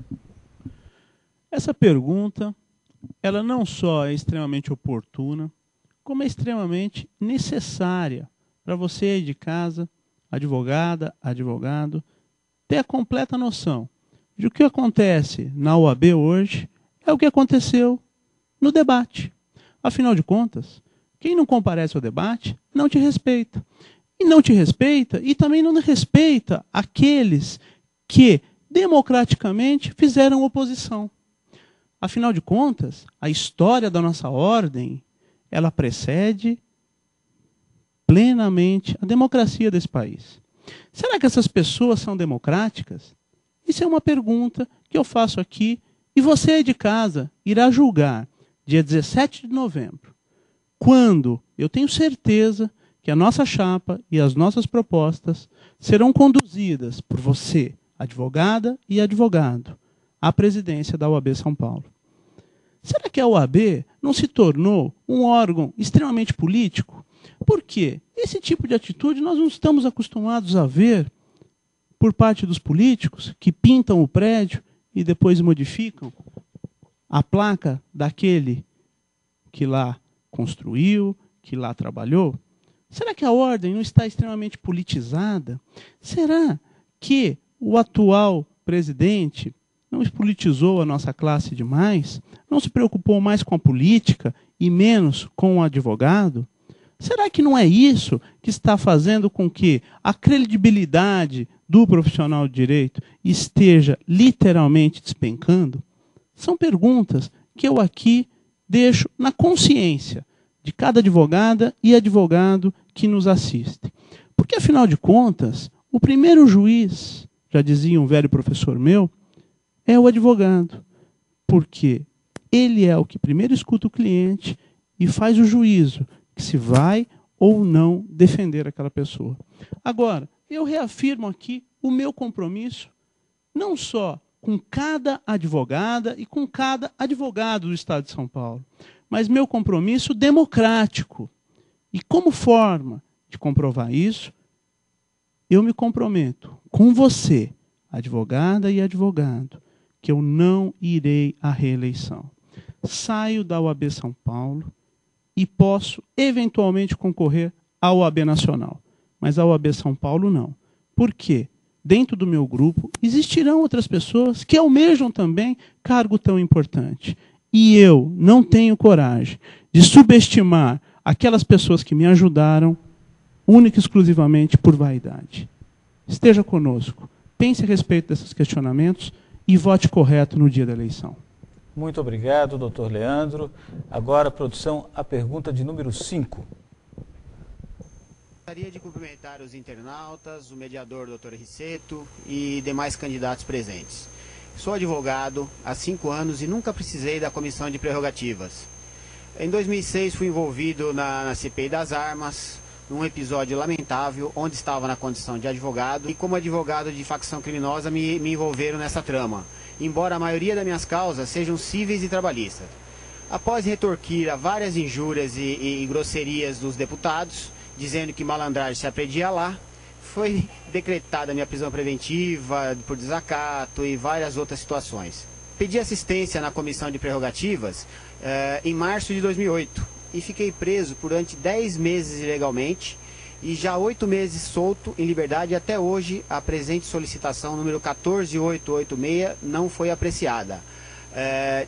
Speaker 4: Essa pergunta, ela não só é extremamente oportuna, como é extremamente necessária para você aí de casa, advogada, advogado, ter a completa noção de o que acontece na OAB hoje é o que aconteceu no debate. Afinal de contas, quem não comparece ao debate não te respeita. E não te respeita e também não respeita aqueles que democraticamente fizeram oposição. Afinal de contas, a história da nossa ordem, ela precede plenamente a democracia desse país. Será que essas pessoas são democráticas? Isso é uma pergunta que eu faço aqui e você de casa irá julgar dia 17 de novembro, quando eu tenho certeza que a nossa chapa e as nossas propostas serão conduzidas por você, advogada e advogado, à presidência da OAB São Paulo. Será que a OAB não se tornou um órgão extremamente político? Por quê? Esse tipo de atitude nós não estamos acostumados a ver por parte dos políticos que pintam o prédio e depois modificam a placa daquele que lá construiu, que lá trabalhou. Será que a ordem não está extremamente politizada? Será que o atual presidente não politizou a nossa classe demais? Não se preocupou mais com a política e menos com o advogado? Será que não é isso que está fazendo com que a credibilidade do profissional de direito esteja literalmente despencando? São perguntas que eu aqui deixo na consciência de cada advogada e advogado que nos assiste. Porque, afinal de contas, o primeiro juiz, já dizia um velho professor meu, é o advogado. Porque ele é o que primeiro escuta o cliente e faz o juízo que se vai ou não defender aquela pessoa. Agora, eu reafirmo aqui o meu compromisso, não só com cada advogada e com cada advogado do Estado de São Paulo, mas meu compromisso democrático. E como forma de comprovar isso, eu me comprometo com você, advogada e advogado, que eu não irei à reeleição. saio da OAB São Paulo e posso, eventualmente, concorrer à OAB Nacional. Mas a OAB São Paulo, não. Por quê? Dentro do meu grupo, existirão outras pessoas que almejam também cargo tão importante. E eu não tenho coragem de subestimar aquelas pessoas que me ajudaram, única e exclusivamente por vaidade. Esteja conosco, pense a respeito desses questionamentos e vote correto no dia da eleição.
Speaker 2: Muito obrigado, doutor Leandro. Agora, produção, a pergunta de número 5.
Speaker 11: Gostaria de cumprimentar os internautas, o mediador Dr. Rissetto e demais candidatos presentes. Sou advogado há 5 anos e nunca precisei da comissão de prerrogativas. Em 2006 fui envolvido na CPI das armas, num episódio lamentável, onde estava na condição de advogado e como advogado de facção criminosa me envolveram nessa trama, embora a maioria das minhas causas sejam cíveis e trabalhistas. Após retorquir a várias injúrias e grosserias dos deputados, dizendo que malandragem se apredia lá, foi decretada a minha prisão preventiva por desacato e várias outras situações. Pedi assistência na comissão de prerrogativas em março de 2008 e fiquei preso durante 10 meses ilegalmente e já 8 meses solto em liberdade. Até hoje a presente solicitação número 14886 não foi apreciada.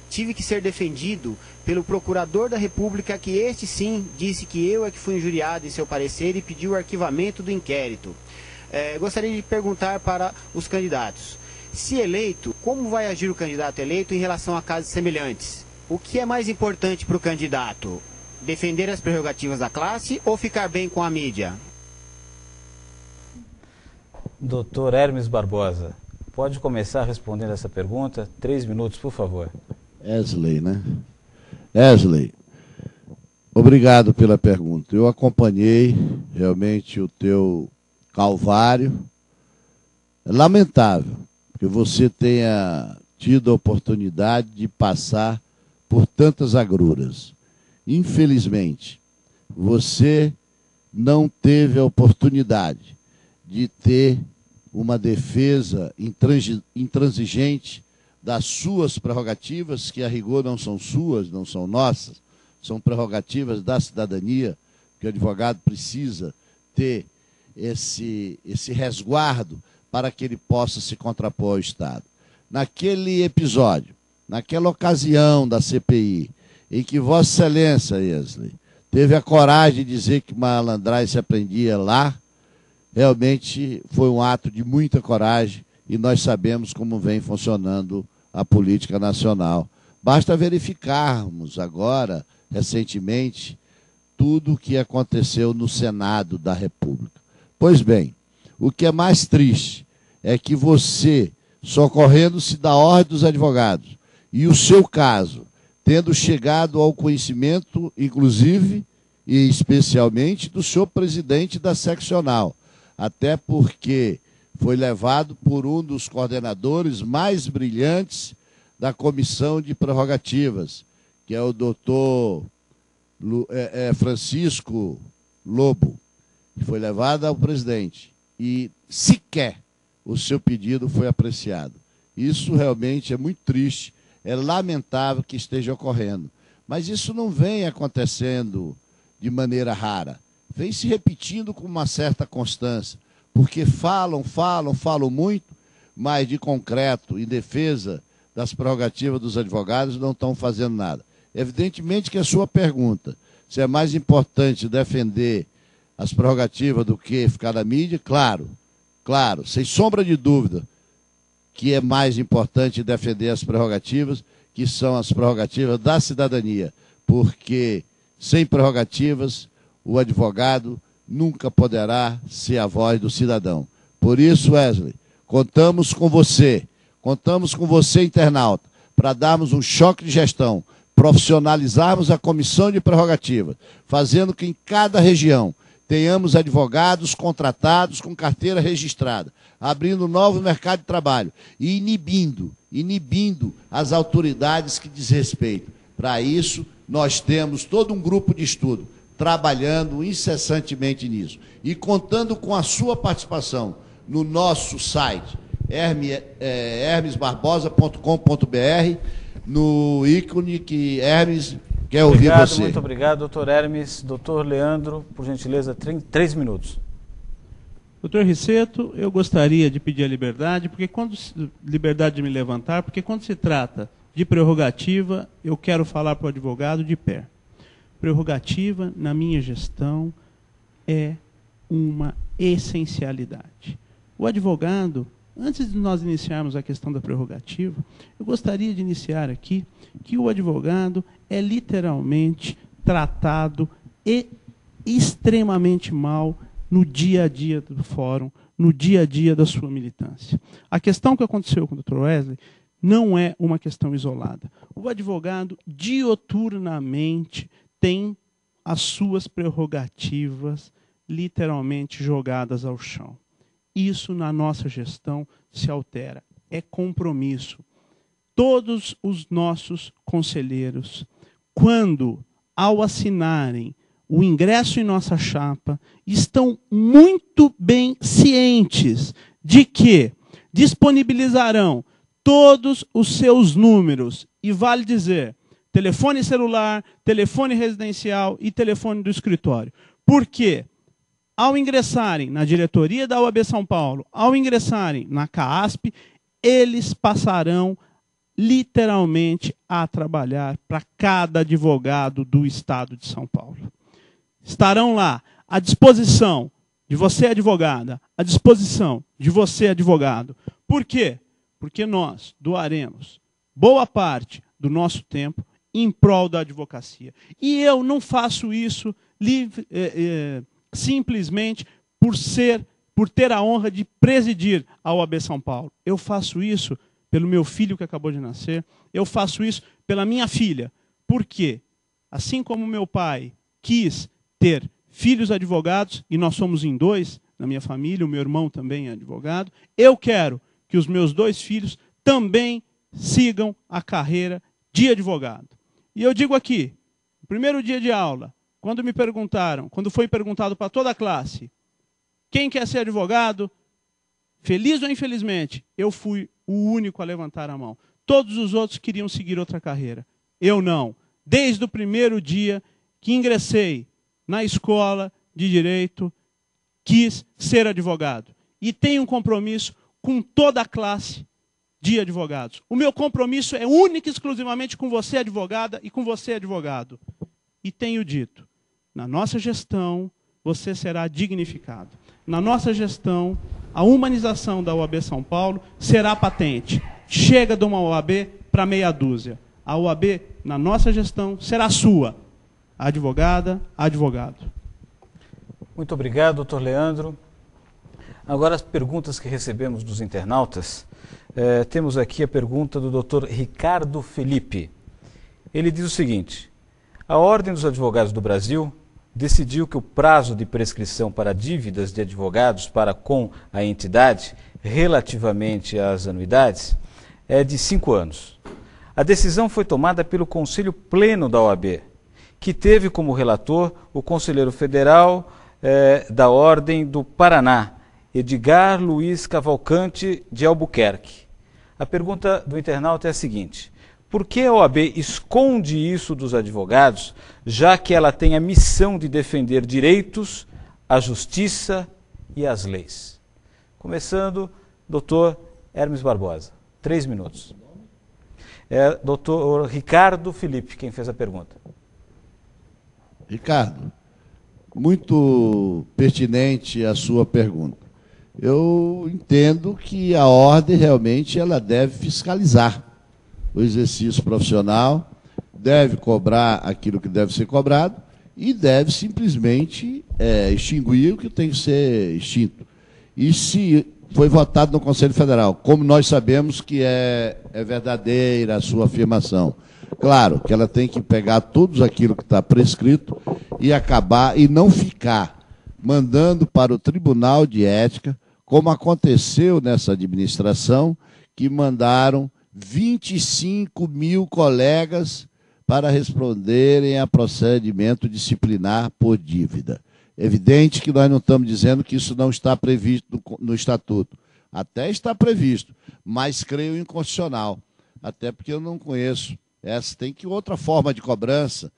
Speaker 11: Tive que ser defendido pelo procurador da República, que este sim disse que eu é que fui injuriado em seu parecer e pediu o arquivamento do inquérito. Gostaria de perguntar para os candidatos: se eleito, como vai agir o candidato eleito em relação a casos semelhantes? O que é mais importante para o candidato? Defender as prerrogativas da classe ou ficar bem com a mídia?
Speaker 2: Doutor Hermes Barbosa, pode começar respondendo essa pergunta? 3 minutos, por favor.
Speaker 3: Wesley, né? Wesley, obrigado pela pergunta. Eu acompanhei realmente o teu calvário. É lamentável que você tenha tido a oportunidade de passar por tantas agruras. Infelizmente, você não teve a oportunidade de ter uma defesa intransigente das suas prerrogativas, que a rigor não são suas, não são nossas, são prerrogativas da cidadania, que o advogado precisa ter esse resguardo para que ele possa se contrapor ao Estado. Naquele episódio, naquela ocasião da CPI, em que Vossa Excelência, Wesley, teve a coragem de dizer que malandragem se aprendia lá, realmente foi um ato de muita coragem e nós sabemos como vem funcionando a política nacional. Basta verificarmos agora, recentemente, tudo o que aconteceu no Senado da República. Pois bem, o que é mais triste é que você, socorrendo-se da Ordem dos Advogados, e o seu caso, tendo chegado ao conhecimento, inclusive e especialmente, do senhor presidente da seccional, até porque foi levado por um dos coordenadores mais brilhantes da Comissão de Prerrogativas, que é o doutor Francisco Lobo, que foi levado ao presidente, e sequer o seu pedido foi apreciado. Isso realmente é muito triste, é lamentável que esteja ocorrendo. Mas isso não vem acontecendo de maneira rara, vem se repetindo com uma certa constância, porque falam muito, mas de concreto, em defesa das prerrogativas dos advogados, não estão fazendo nada. Evidentemente que a sua pergunta, se é mais importante defender as prerrogativas do que ficar na mídia, claro, sem sombra de dúvida, que é mais importante defender as prerrogativas, que são as prerrogativas da cidadania, porque sem prerrogativas o advogado nunca poderá ser a voz do cidadão. Por isso, Wesley, contamos com você, internauta, para darmos um choque de gestão, profissionalizarmos a comissão de prerrogativas, fazendo que em cada região tenhamos advogados contratados com carteira registrada, abrindo novo mercado de trabalho e inibindo as autoridades que desrespeitam. Para isso, nós temos todo um grupo de estudo trabalhando incessantemente nisso e contando com a sua participação no nosso site hermesbarbosa.com.br, no ícone que Hermes quer ouvir você.
Speaker 2: Muito obrigado, doutor Hermes. Doutor Leandro, por gentileza, 3 minutos.
Speaker 4: Doutor Ricetto, eu gostaria de pedir a liberdade de me levantar, porque quando se trata de prerrogativa, eu quero falar para o advogado de pé. Prerrogativa, na minha gestão, é uma essencialidade. O advogado, antes de nós iniciarmos a questão da prerrogativa, eu gostaria de iniciar aqui que o advogado é literalmente tratado extremamente mal no dia a dia do fórum, no dia a dia da sua militância. A questão que aconteceu com o Dr. Wesley não é uma questão isolada. O advogado, dioturnamente, tem as suas prerrogativas literalmente jogadas ao chão. Isso, na nossa gestão, se altera. É compromisso. Todos os nossos conselheiros, quando, ao assinarem o ingresso em nossa chapa, estão muito bem cientes de que disponibilizarão todos os seus números, e vale dizer, telefone celular, telefone residencial e telefone do escritório. Por quê? Ao ingressarem na diretoria da OAB São Paulo, ao ingressarem na CAASP, eles passarão literalmente a trabalhar para cada advogado do Estado de São Paulo. Estarão lá à disposição de você, advogada, à disposição de você, advogado. Por quê? Porque nós doaremos boa parte do nosso tempo em prol da advocacia. E eu não faço isso simplesmente por ter a honra de presidir a OAB São Paulo. Eu faço isso pelo meu filho que acabou de nascer, eu faço isso pela minha filha. Por quê? Assim como meu pai quis ter filhos advogados, e nós somos em 2 na minha família, o meu irmão também é advogado, eu quero que os meus 2 filhos também sigam a carreira de advogado. E eu digo aqui, no primeiro dia de aula, quando me perguntaram, quando foi perguntado para toda a classe, quem quer ser advogado, feliz ou infelizmente, eu fui o único a levantar a mão. Todos os outros queriam seguir outra carreira. Eu não. Desde o primeiro dia que ingressei na escola de direito, quis ser advogado. E tenho um compromisso com toda a classe de advogados. O meu compromisso é único e exclusivamente com você, advogada, e com você, advogado. E tenho dito, na nossa gestão, você será dignificado. Na nossa gestão, a humanização da OAB São Paulo será patente. Chega de uma OAB para meia dúzia. A OAB, na nossa gestão, será sua. Advogada, advogado.
Speaker 2: Muito obrigado, doutor Leandro. Agora, as perguntas que recebemos dos internautas. Temos aqui a pergunta do doutor Ricardo Felipe. Ele diz o seguinte: a Ordem dos Advogados do Brasil decidiu que o prazo de prescrição para dívidas de advogados para com a entidade, relativamente às anuidades, é de 5 anos. A decisão foi tomada pelo Conselho Pleno da OAB, que teve como relator o conselheiro federal da Ordem do Paraná, Edgar Luiz Cavalcante de Albuquerque. A pergunta do internauta é a seguinte: por que a OAB esconde isso dos advogados, já que ela tem a missão de defender direitos, a justiça e as leis? Começando, doutor Hermes Barbosa. 3 minutos. É doutor Ricardo Felipe quem fez a pergunta.
Speaker 3: Ricardo, muito pertinente a sua pergunta. Eu entendo que a ordem realmente ela deve fiscalizar o exercício profissional, deve cobrar aquilo que deve ser cobrado e deve simplesmente extinguir o que tem que ser extinto. E se foi votado no Conselho Federal, como nós sabemos que é verdadeira a sua afirmação, claro que ela tem que pegar tudo aquilo que está prescrito e acabar e não ficar mandando para o Tribunal de Ética, como aconteceu nessa administração, que mandaram 25 mil colegas para responderem a procedimento disciplinar por dívida. Evidente que nós não estamos dizendo que isso não está previsto no Estatuto. Até está previsto, mas creio inconstitucional. até porque eu não conheço. Essa tem que outra forma de cobrança,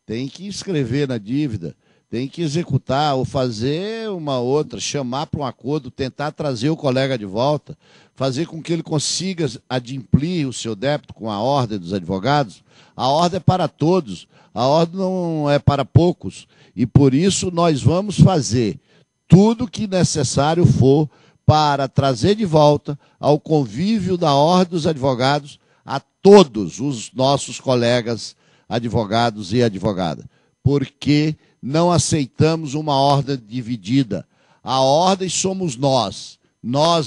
Speaker 3: tem que escrever na dívida, tem que executar ou fazer uma outra, chamar para um acordo, tentar trazer o colega de volta, fazer com que ele consiga adimplir o seu débito com a ordem dos advogados. A ordem é para todos, a ordem não é para poucos, e por isso nós vamos fazer tudo que necessário for para trazer de volta ao convívio da ordem dos advogados a todos os nossos colegas advogados e advogadas, porque não aceitamos uma ordem dividida. A ordem somos nós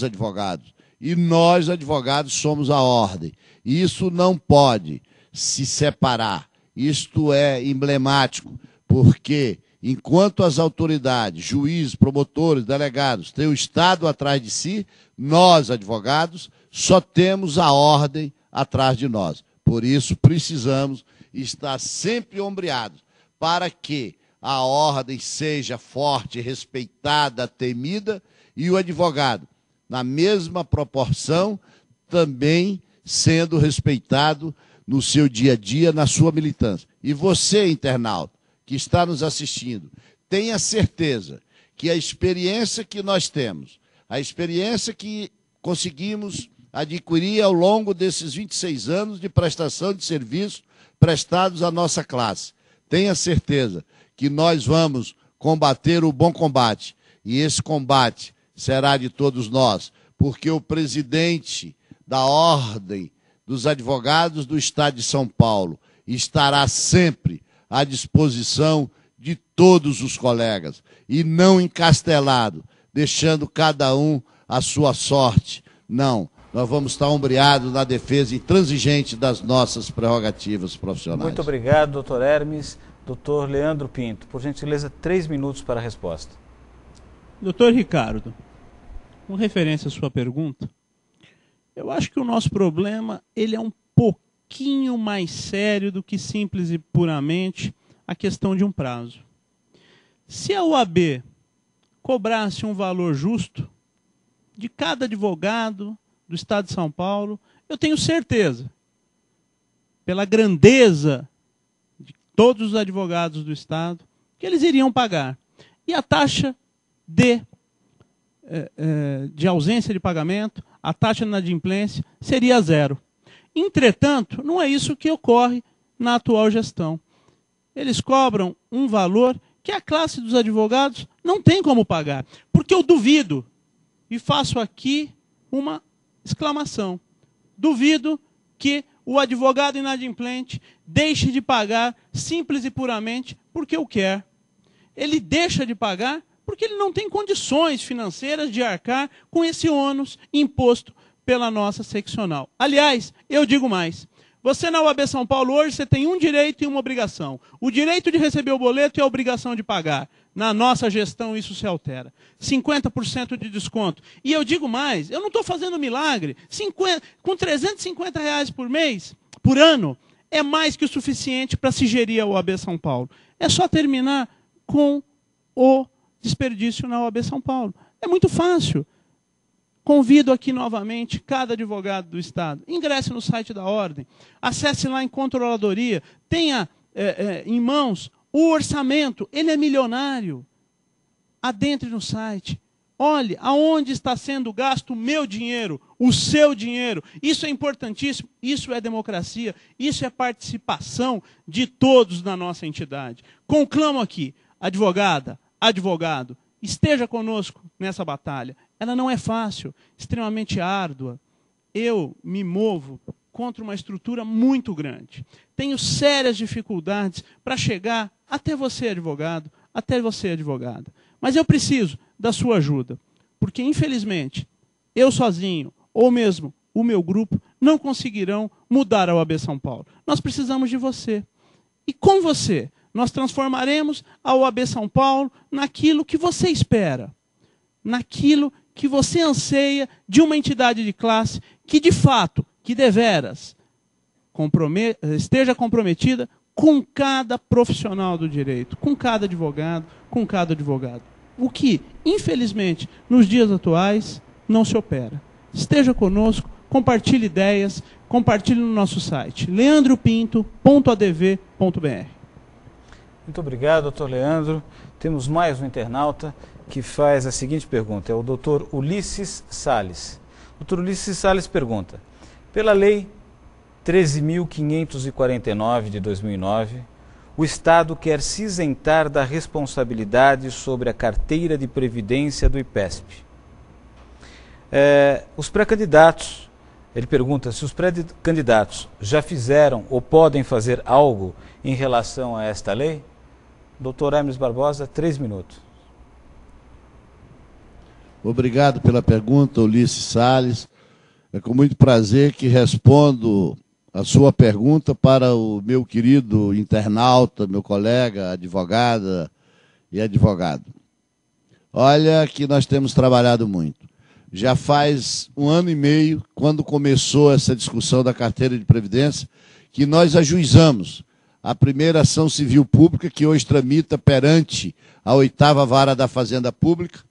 Speaker 3: advogados, e nós advogados somos a ordem. Isso não pode se separar. Isto é emblemático, porque enquanto as autoridades, juízes, promotores, delegados têm o Estado atrás de si, nós advogados só temos a ordem atrás de nós. Por isso, precisamos estar sempre ombreados para que a ordem seja forte, respeitada, temida, e o advogado, na mesma proporção, também sendo respeitado no seu dia a dia, na sua militância. E você, internauta, que está nos assistindo, tenha certeza que a experiência que nós temos, a experiência que conseguimos adquirir ao longo desses 26 anos de prestação de serviços prestados à nossa classe. Tenha certeza que nós vamos combater o bom combate, e esse combate será de todos nós, porque o presidente da Ordem dos Advogados do Estado de São Paulo estará sempre à disposição de todos os colegas, e não encastelado, deixando cada um a sua sorte. Não. Nós vamos estar ombreados na defesa intransigente das nossas prerrogativas profissionais.
Speaker 2: Muito obrigado, doutor Hermes. Doutor Leandro Pinto, por gentileza, 3 minutos para a resposta.
Speaker 4: Doutor Ricardo, com referência à sua pergunta, eu acho que o nosso problema ele é um pouquinho mais sério do que simples e puramente a questão de um prazo. Se a OAB cobrasse um valor justo de cada advogado do Estado de São Paulo, eu tenho certeza, pela grandeza de todos os advogados do Estado, que eles iriam pagar. E a taxa de ausência de pagamento, a taxa de inadimplência, seria 0. Entretanto, não é isso que ocorre na atual gestão. Eles cobram um valor que a classe dos advogados não tem como pagar. Porque eu duvido, e faço aqui uma exclamação, duvido que o advogado inadimplente deixe de pagar simples e puramente porque o quer. Ele deixa de pagar porque ele não tem condições financeiras de arcar com esse ônus imposto pela nossa seccional. Aliás, eu digo mais. Você na OAB São Paulo hoje você tem um direito e uma obrigação. O direito de receber o boleto e a obrigação de pagar. Na nossa gestão isso se altera. 50% de desconto. E eu digo mais, eu não estou fazendo milagre. Com R$350 por mês, por ano, é mais que o suficiente para se gerir a OAB São Paulo. É só terminar com o desperdício na OAB São Paulo. É muito fácil. Convido aqui novamente cada advogado do Estado. Ingresse no site da Ordem, acesse lá em Controladoria, tenha em mãos o orçamento, ele é milionário. Adentre no site, olhe aonde está sendo gasto o meu dinheiro, o seu dinheiro. Isso é importantíssimo, isso é democracia, isso é participação de todos na nossa entidade. Conclamo aqui, advogada, advogado, esteja conosco nessa batalha. Ela não é fácil, extremamente árdua. Eu me movo contra uma estrutura muito grande. Tenho sérias dificuldades para chegar até você, advogado, até você, advogada. Mas eu preciso da sua ajuda, porque, infelizmente, eu sozinho, ou mesmo o meu grupo, não conseguirão mudar a OAB São Paulo. Nós precisamos de você. E com você, nós transformaremos a OAB São Paulo naquilo que você espera, naquilo que você anseia de uma entidade de classe que, de fato, que deveras esteja comprometida com cada profissional do direito, com cada advogado, com cada advogado. O que, infelizmente, nos dias atuais, não se opera. Esteja conosco, compartilhe ideias, compartilhe no nosso site, leandropinto.adv.br.
Speaker 2: Muito obrigado, doutor Leandro. Temos mais um internauta que faz a seguinte pergunta, é o doutor Ulisses Salles. Doutor Ulisses Salles pergunta, pela lei 13.549 de 2009, o Estado quer se isentar da responsabilidade sobre a carteira de previdência do IPESP. Os pré-candidatos, ele pergunta se os pré-candidatos já fizeram ou podem fazer algo em relação a esta lei. Doutor Hermes Barbosa, 3 minutos.
Speaker 3: Obrigado pela pergunta, Ulisses Salles. É com muito prazer que respondo a sua pergunta para o meu querido internauta, meu colega, advogada e advogado. Olha que nós temos trabalhado muito. Já faz 1 ano e meio, quando começou essa discussão da carteira de previdência, que nós ajuizamos a primeira ação civil pública, que hoje tramita perante a 8ª Vara da Fazenda Pública,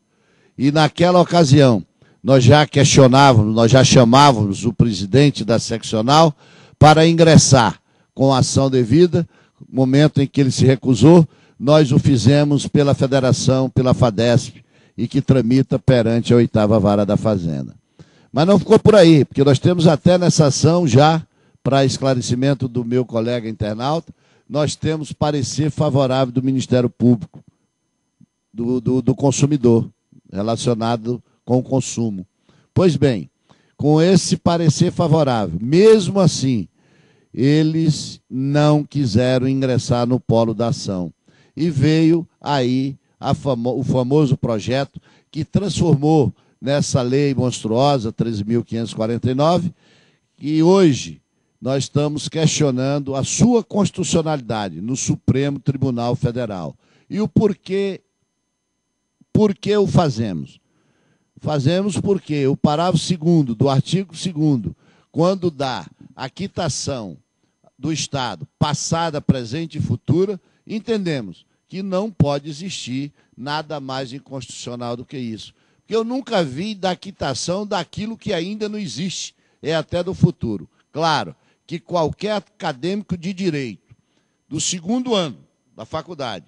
Speaker 3: e naquela ocasião nós já questionávamos, nós já chamávamos o presidente da seccional para ingressar com a ação devida. No momento em que ele se recusou, nós o fizemos pela federação, pela FADESP, e que tramita perante a 8ª Vara da Fazenda. Mas não ficou por aí, porque nós temos até nessa ação já, para esclarecimento do meu colega internauta, nós temos parecer favorável do Ministério Público, do consumidor, relacionado com o consumo. Pois bem, com esse parecer favorável, mesmo assim, eles não quiseram ingressar no polo da ação. E veio aí o famoso projeto que transformou nessa lei monstruosa, 13.549, e hoje nós estamos questionando a sua constitucionalidade no Supremo Tribunal Federal. E o porquê o fazemos? Fazemos porque o parágrafo 2º do artigo 2º, quando dá a quitação do Estado, passada, presente e futura, entendemos que não pode existir nada mais inconstitucional do que isso. Porque eu nunca vi da quitação daquilo que ainda não existe, é até do futuro. Claro que qualquer acadêmico de direito do 2º ano da faculdade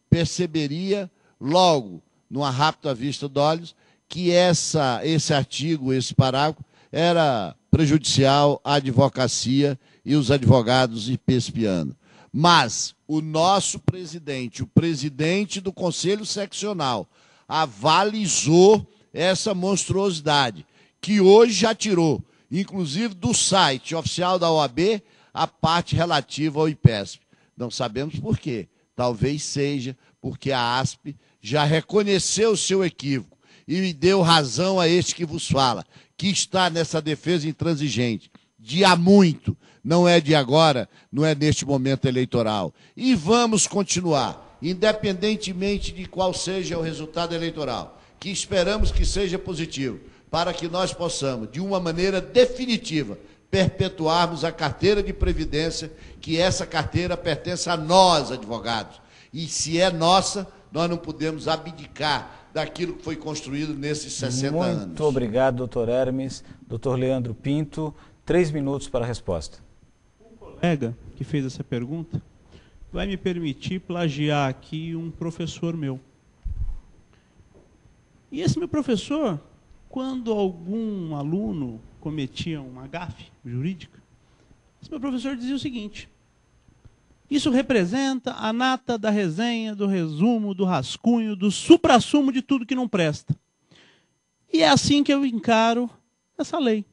Speaker 3: perceberia logo, numa rápida vista de olhos, que esse artigo, esse parágrafo, era prejudicial à advocacia e os advogados IPESPianos. Mas o nosso presidente, o presidente do Conselho Seccional, avalizou essa monstruosidade, que hoje já tirou, inclusive do site oficial da OAB, a parte relativa ao IPESP. Não sabemos por quê. Talvez seja porque a ASP já reconheceu o seu equívoco e deu razão a este que vos fala, que está nessa defesa intransigente de há muito, não é de agora, não é neste momento eleitoral. E vamos continuar, independentemente de qual seja o resultado eleitoral, que esperamos que seja positivo, para que nós possamos, de uma maneira definitiva, perpetuarmos a carteira de previdência, que essa carteira pertence a nós, advogados. E se é nossa, nós não podemos abdicar daquilo que foi construído nesses 60 anos.
Speaker 2: Muito obrigado, doutor Hermes. Doutor Leandro Pinto, 3 minutos para a resposta.
Speaker 4: O colega que fez essa pergunta vai me permitir plagiar aqui um professor meu. E esse meu professor, quando algum aluno cometia uma gafe jurídica, esse meu professor dizia o seguinte: isso representa a nata da resenha, do resumo, do rascunho, do suprassumo de tudo que não presta. E é assim que eu encaro essa lei.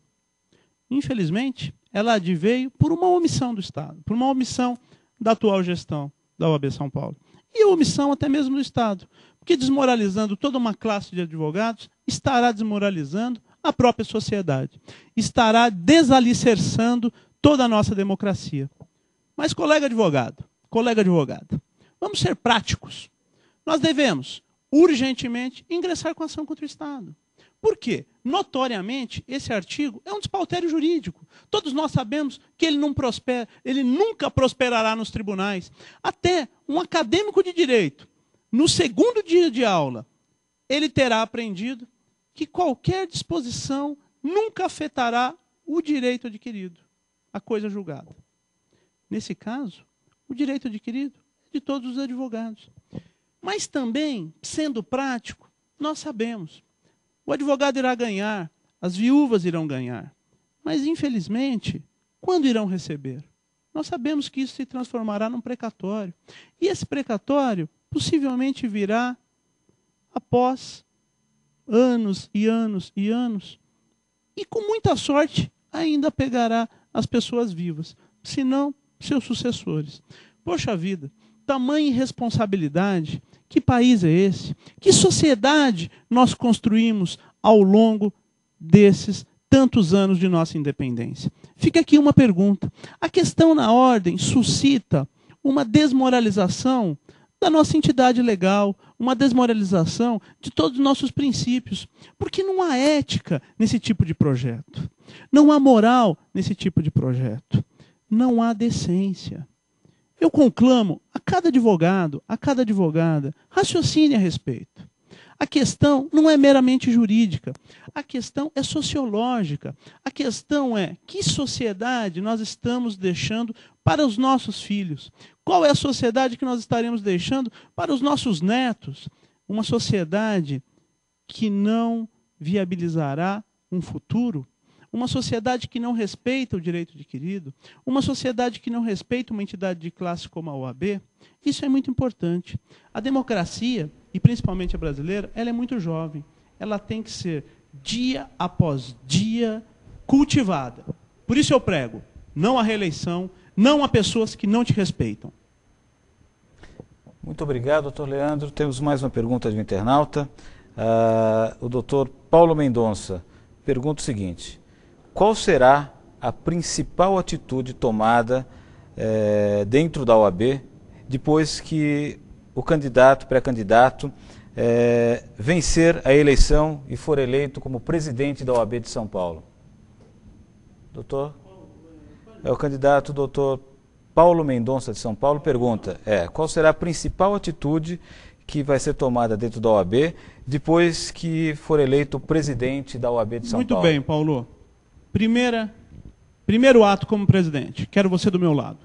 Speaker 4: Infelizmente, ela adveio por uma omissão do Estado, por uma omissão da atual gestão da OAB São Paulo. E a omissão até mesmo do Estado. Porque desmoralizando toda uma classe de advogados, estará desmoralizando a própria sociedade. Estará desalicerçando toda a nossa democracia. Mas, colega advogado, vamos ser práticos. Nós devemos, urgentemente, ingressar com ação contra o Estado. Por quê? Notoriamente, esse artigo é um despautério jurídico. Todos nós sabemos que ele não prospera, ele nunca prosperará nos tribunais. Até um acadêmico de direito, no 2º dia de aula, ele terá aprendido que qualquer disposição nunca afetará o direito adquirido, a coisa julgada. Nesse caso, o direito adquirido é de todos os advogados. Mas também, sendo prático, nós sabemos, o advogado irá ganhar, as viúvas irão ganhar. Mas, infelizmente, quando irão receber? Nós sabemos que isso se transformará num precatório. E esse precatório possivelmente virá após anos e anos e anos. E, com muita sorte, ainda pegará as pessoas vivas, se não seus sucessores. Poxa vida, tamanha irresponsabilidade. Que país é esse? Que sociedade nós construímos ao longo desses tantos anos de nossa independência? Fica aqui uma pergunta. A questão na ordem suscita uma desmoralização da nossa entidade legal, uma desmoralização de todos os nossos princípios, porque não há ética nesse tipo de projeto, não há moral nesse tipo de projeto, não há decência. Eu conclamo a cada advogado, a cada advogada, raciocine a respeito. A questão não é meramente jurídica, a questão é sociológica. A questão é que sociedade nós estamos deixando para os nossos filhos. Qual é a sociedade que nós estaremos deixando para os nossos netos? Uma sociedade que não viabilizará um futuro? Uma sociedade que não respeita o direito adquirido? Uma sociedade que não respeita uma entidade de classe como a OAB? Isso é muito importante. A democracia, e principalmente a brasileira, ela é muito jovem. Ela tem que ser, dia após dia, cultivada. Por isso eu prego, não a reeleição, não a pessoas que não te respeitam.
Speaker 2: Muito obrigado, doutor Leandro. Temos mais uma pergunta de um internauta. O doutor Paulo Mendonça pergunta o seguinte: qual será a principal atitude tomada dentro da OAB depois que o candidato, pré-candidato, vencer a eleição e for eleito como presidente da OAB de São Paulo? Doutor? É o candidato doutor Paulo Mendonça de São Paulo pergunta, qual será a principal atitude que vai ser tomada dentro da OAB depois que for eleito presidente da OAB de São Paulo?
Speaker 4: Muito bem, Paulo. Primeiro ato como presidente, quero você do meu lado.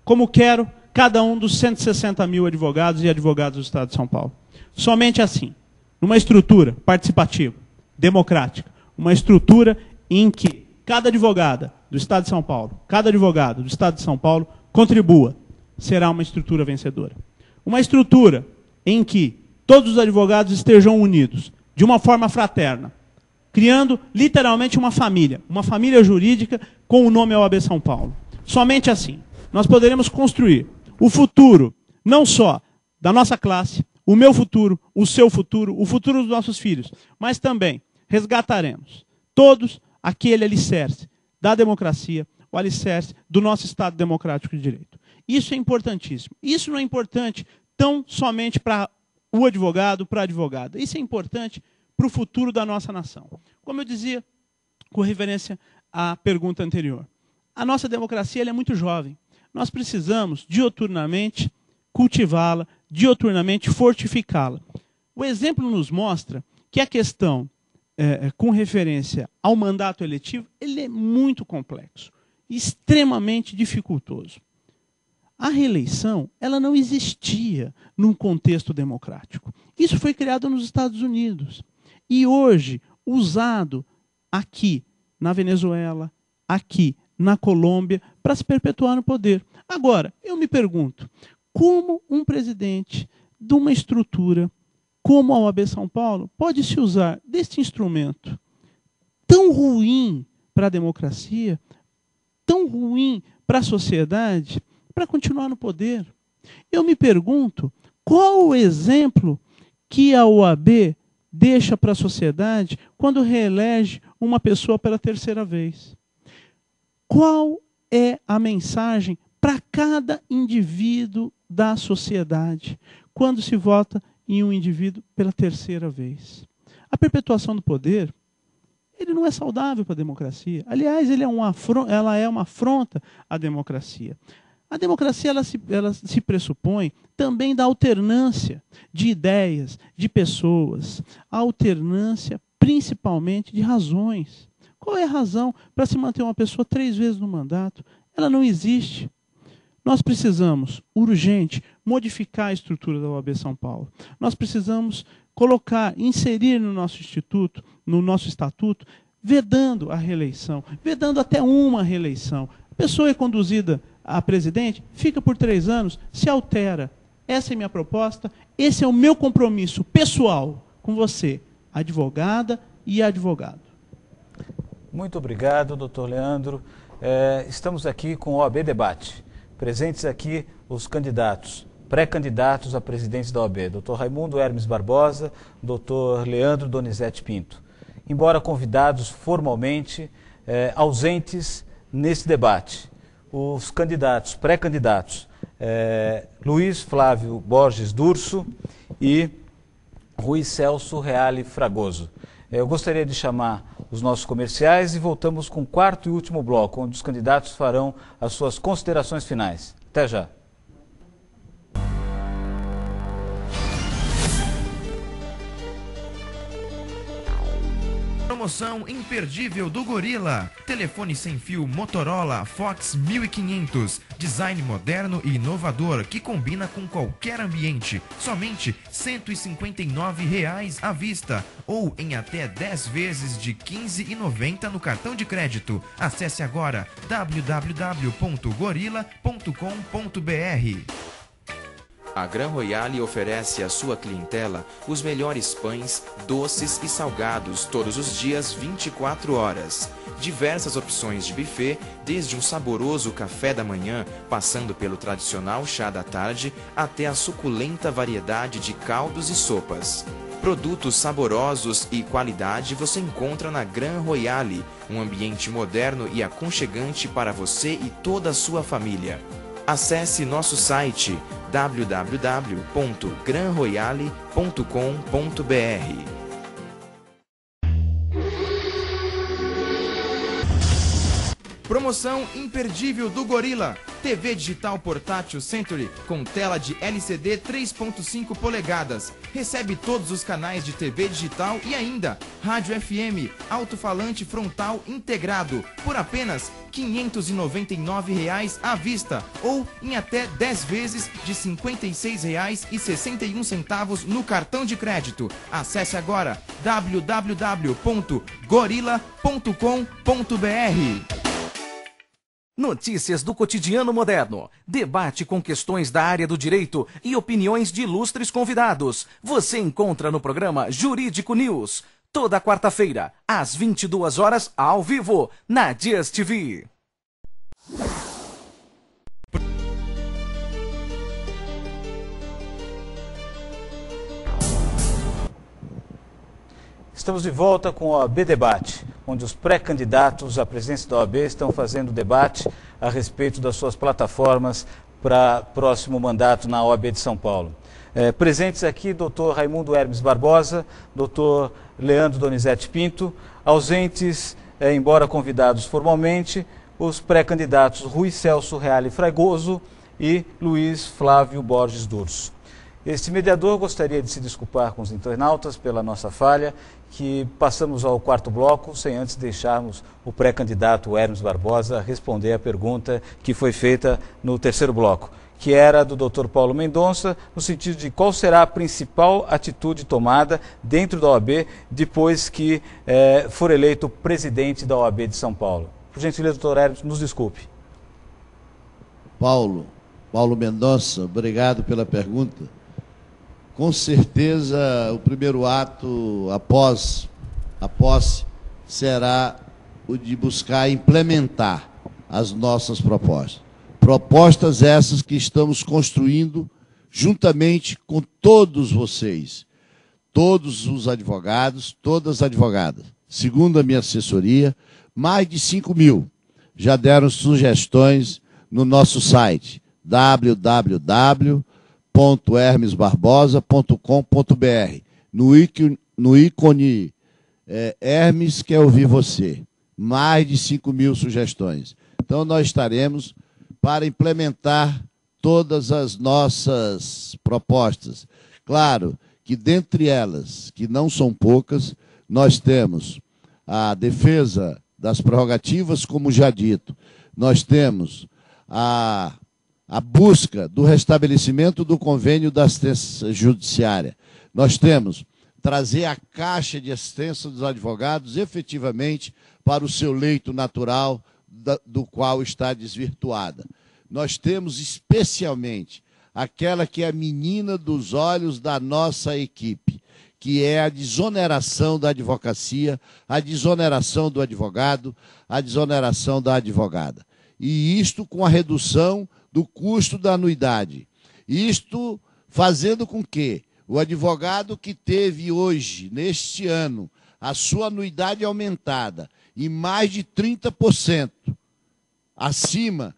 Speaker 4: Como quero cada um dos 160 mil advogados e advogadas do Estado de São Paulo. Somente assim, numa estrutura participativa, democrática, uma estrutura em que cada advogada do Estado de São Paulo, cada advogado do Estado de São Paulo contribua, será uma estrutura vencedora. Uma estrutura em que todos os advogados estejam unidos, de uma forma fraterna, criando literalmente uma família jurídica com o nome OAB São Paulo. Somente assim nós poderemos construir o futuro, não só da nossa classe, o meu futuro, o seu futuro, o futuro dos nossos filhos, mas também resgataremos todos aquele alicerce da democracia, o alicerce do nosso Estado democrático de direito. Isso é importantíssimo. Isso não é importante tão somente para o advogado, para a advogada. Isso é importante para o futuro da nossa nação. Como eu dizia, com referência à pergunta anterior, a nossa democracia ela é muito jovem. Nós precisamos, dioturnamente, cultivá-la, dioturnamente fortificá-la. O exemplo nos mostra que a questão, com referência ao mandato eletivo, ele é muito complexo, extremamente dificultoso. A reeleição ela não existia num contexto democrático. Isso foi criado nos Estados Unidos. E hoje, usado aqui na Venezuela, aqui na Colômbia, para se perpetuar no poder. Agora, eu me pergunto, como um presidente de uma estrutura como a OAB São Paulo pode se usar deste instrumento tão ruim para a democracia, tão ruim para a sociedade, para continuar no poder? Eu me pergunto, qual o exemplo que a OAB deixa para a sociedade quando reelege uma pessoa pela terceira vez? Qual é a mensagem para cada indivíduo da sociedade quando se vota em um indivíduo pela terceira vez? A perpetuação do poder, ele não é saudável para a democracia. Aliás, ela é uma afronta à democracia. A democracia ela se pressupõe também da alternância de ideias, de pessoas, a alternância principalmente de razões. Qual é a razão para se manter uma pessoa 3 vezes no mandato? Ela não existe. Nós precisamos, urgente, modificar a estrutura da OAB São Paulo. Nós precisamos inserir no nosso instituto, no nosso estatuto, vedando a reeleição, vedando até uma reeleição. A pessoa é conduzida a presidente, fica por 3 anos, se altera. Essa é a minha proposta, esse é o meu compromisso pessoal com você, advogada e advogado.
Speaker 2: Muito obrigado, doutor Leandro. Estamos aqui com o OAB Debate. Presentes aqui os candidatos, pré-candidatos a presidentes da OAB, doutor Raimundo Hermes Barbosa, doutor Leandro Donizete Pinto. Embora convidados formalmente, ausentes nesse debate. Os candidatos, pré-candidatos, Luiz Flávio Borges Durso e Rui Celso Reale Fragoso. Eu gostaria de chamar os nossos comerciais e voltamos com o 4º e último bloco, onde os candidatos farão as suas considerações finais. Até já.
Speaker 5: Promoção imperdível do Gorilla. Telefone sem fio Motorola Fox 1500. Design moderno e inovador que combina com qualquer ambiente. Somente R$ 159 à vista ou em até 10 vezes de R$ 15,90 no cartão de crédito. Acesse agora www.gorilla.com.br. A Gran Royale oferece à sua clientela os melhores pães, doces e salgados todos os dias 24 horas. Diversas opções de buffet, desde um saboroso café da manhã, passando pelo tradicional chá da tarde, até a suculenta variedade de caldos e sopas. Produtos saborosos e qualidade você encontra na Gran Royale, um ambiente moderno e aconchegante para você e toda a sua família. Acesse nosso site www.granroyale.com.br. Promoção imperdível do Gorilla. TV digital portátil Century com tela de LCD 3.5 polegadas. Recebe todos os canais de TV digital e ainda rádio FM, alto-falante frontal integrado por apenas R$ 599 à vista ou em até 10 vezes de R$ 56,61 no cartão de crédito. Acesse agora www.gorilla.com.br.
Speaker 6: Notícias do cotidiano moderno, debate com questões da área do direito e opiniões de ilustres convidados. Você encontra no programa Jurídico News, toda quarta-feira, às 22 horas, ao vivo, na Dias TV.
Speaker 2: Estamos de volta com o OAB Debate, onde os pré-candidatos à presidência da OAB estão fazendo debate a respeito das suas plataformas para próximo mandato na OAB de São Paulo. Presentes aqui, doutor Raimundo Hermes Barbosa, doutor Leandro Donizete Pinto, ausentes, embora convidados formalmente, os pré-candidatos Rui Celso Reale Fragoso e Luiz Flávio Borges Durso. Este mediador gostaria de se desculpar com os internautas pela nossa falha, que passamos ao 4º bloco, sem antes deixarmos o pré-candidato Hermes Barbosa responder a pergunta que foi feita no 3º bloco, que era do Dr. Paulo Mendonça, no sentido de qual será a principal atitude tomada dentro da OAB depois que for eleito presidente da OAB de São Paulo. Por gentileza, doutor Hermes, nos desculpe.
Speaker 3: Paulo Mendonça, obrigado pela pergunta. Com certeza, o primeiro ato após a posse será o de buscar implementar as nossas propostas. Propostas essas que estamos construindo juntamente com todos vocês, todos os advogados, todas as advogadas. Segundo a minha assessoria, mais de 5.000 já deram sugestões no nosso site www.hermesbarbosa.com.br. No ícone Hermes quer ouvir você. Mais de 5.000 sugestões. Então, nós estaremos para implementar todas as nossas propostas. Claro que, dentre elas, que não são poucas, nós temos a defesa das prerrogativas, como já dito, nós temos a busca do restabelecimento do convênio da assistência judiciária. Nós temos trazer a Caixa de Assistência dos Advogados efetivamente para o seu leito natural, do qual está desvirtuada. Nós temos especialmente aquela que é a menina dos olhos da nossa equipe, que é a desoneração da advocacia, a desoneração do advogado, a desoneração da advogada. E isto com a redução do custo da anuidade. Isto fazendo com que o advogado que teve hoje, neste ano, a sua anuidade aumentada em mais de 30%, acima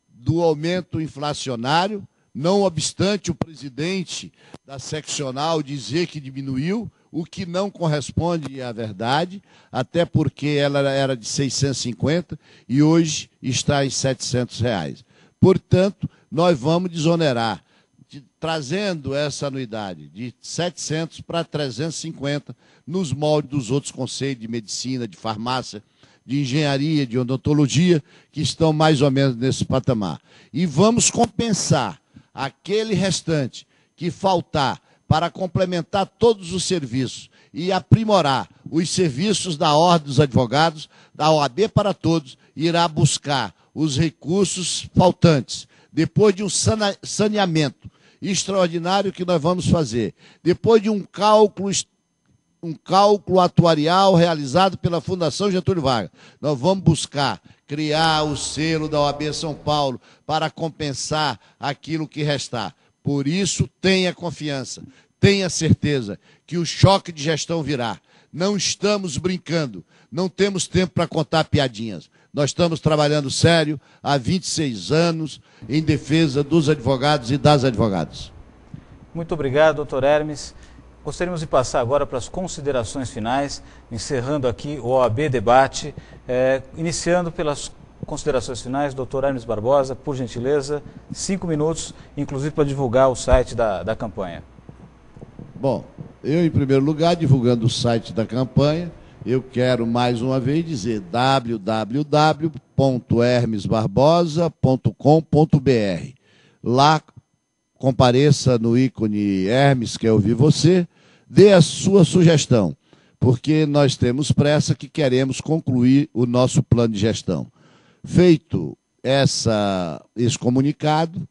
Speaker 3: do aumento inflacionário, não obstante o presidente da seccional dizer que diminuiu, o que não corresponde à verdade, até porque ela era de 650 e hoje está em R$ 700. Portanto, nós vamos desonerar, trazendo essa anuidade de 700 para 350, nos moldes dos outros conselhos de medicina, de farmácia, de engenharia, de odontologia, que estão mais ou menos nesse patamar. E vamos compensar aquele restante que faltar para complementar todos os serviços e aprimorar os serviços da Ordem dos Advogados, da OAB para Todos, irá buscar os recursos faltantes, depois de um saneamento extraordinário que nós vamos fazer, depois de um cálculo atuarial realizado pela Fundação Getúlio Vargas. Nós vamos buscar criar o selo da OAB São Paulo para compensar aquilo que restar. Por isso, tenha confiança, tenha certeza que o choque de gestão virá. Não estamos brincando, não temos tempo para contar piadinhas. Nós estamos trabalhando sério há 26 anos em defesa dos advogados e das advogadas.
Speaker 2: Muito obrigado, doutor Hermes. Gostaríamos de passar agora para as considerações finais, encerrando aqui o OAB Debate, iniciando pelas considerações finais, doutor Hermes Barbosa, por gentileza, 5 minutos, inclusive para divulgar o site da campanha. Bom,
Speaker 3: eu, em primeiro lugar, divulgando o site da campanha, eu quero mais uma vez dizer www.hermesbarbosa.com.br. Lá, compareça no ícone Hermes, quer ouvir você, dê a sua sugestão, porque nós temos pressa que queremos concluir o nosso plano de gestão. Feito esse comunicado,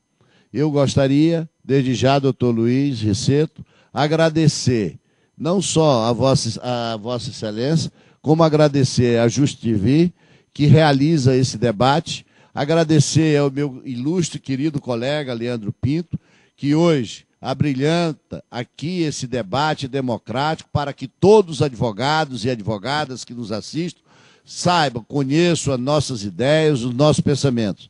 Speaker 3: eu gostaria, desde já, doutor Luiz Risseto, agradecer não só a Vossa Excelência, como agradecer a JustTV, que realiza esse debate, agradecer ao meu ilustre querido colega Leandro Pinto, que hoje abrilhanta aqui esse debate democrático para que todos os advogados e advogadas que nos assistam saibam, conheçam as nossas ideias, os nossos pensamentos.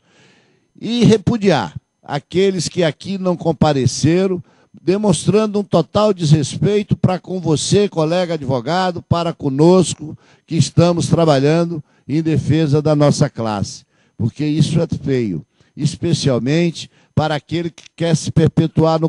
Speaker 3: E repudiar aqueles que aqui não compareceram, demonstrando um total desrespeito para com você, colega advogado, para conosco, que estamos trabalhando em defesa da nossa classe. Porque isso é feio, especialmente para aquele que quer se perpetuar no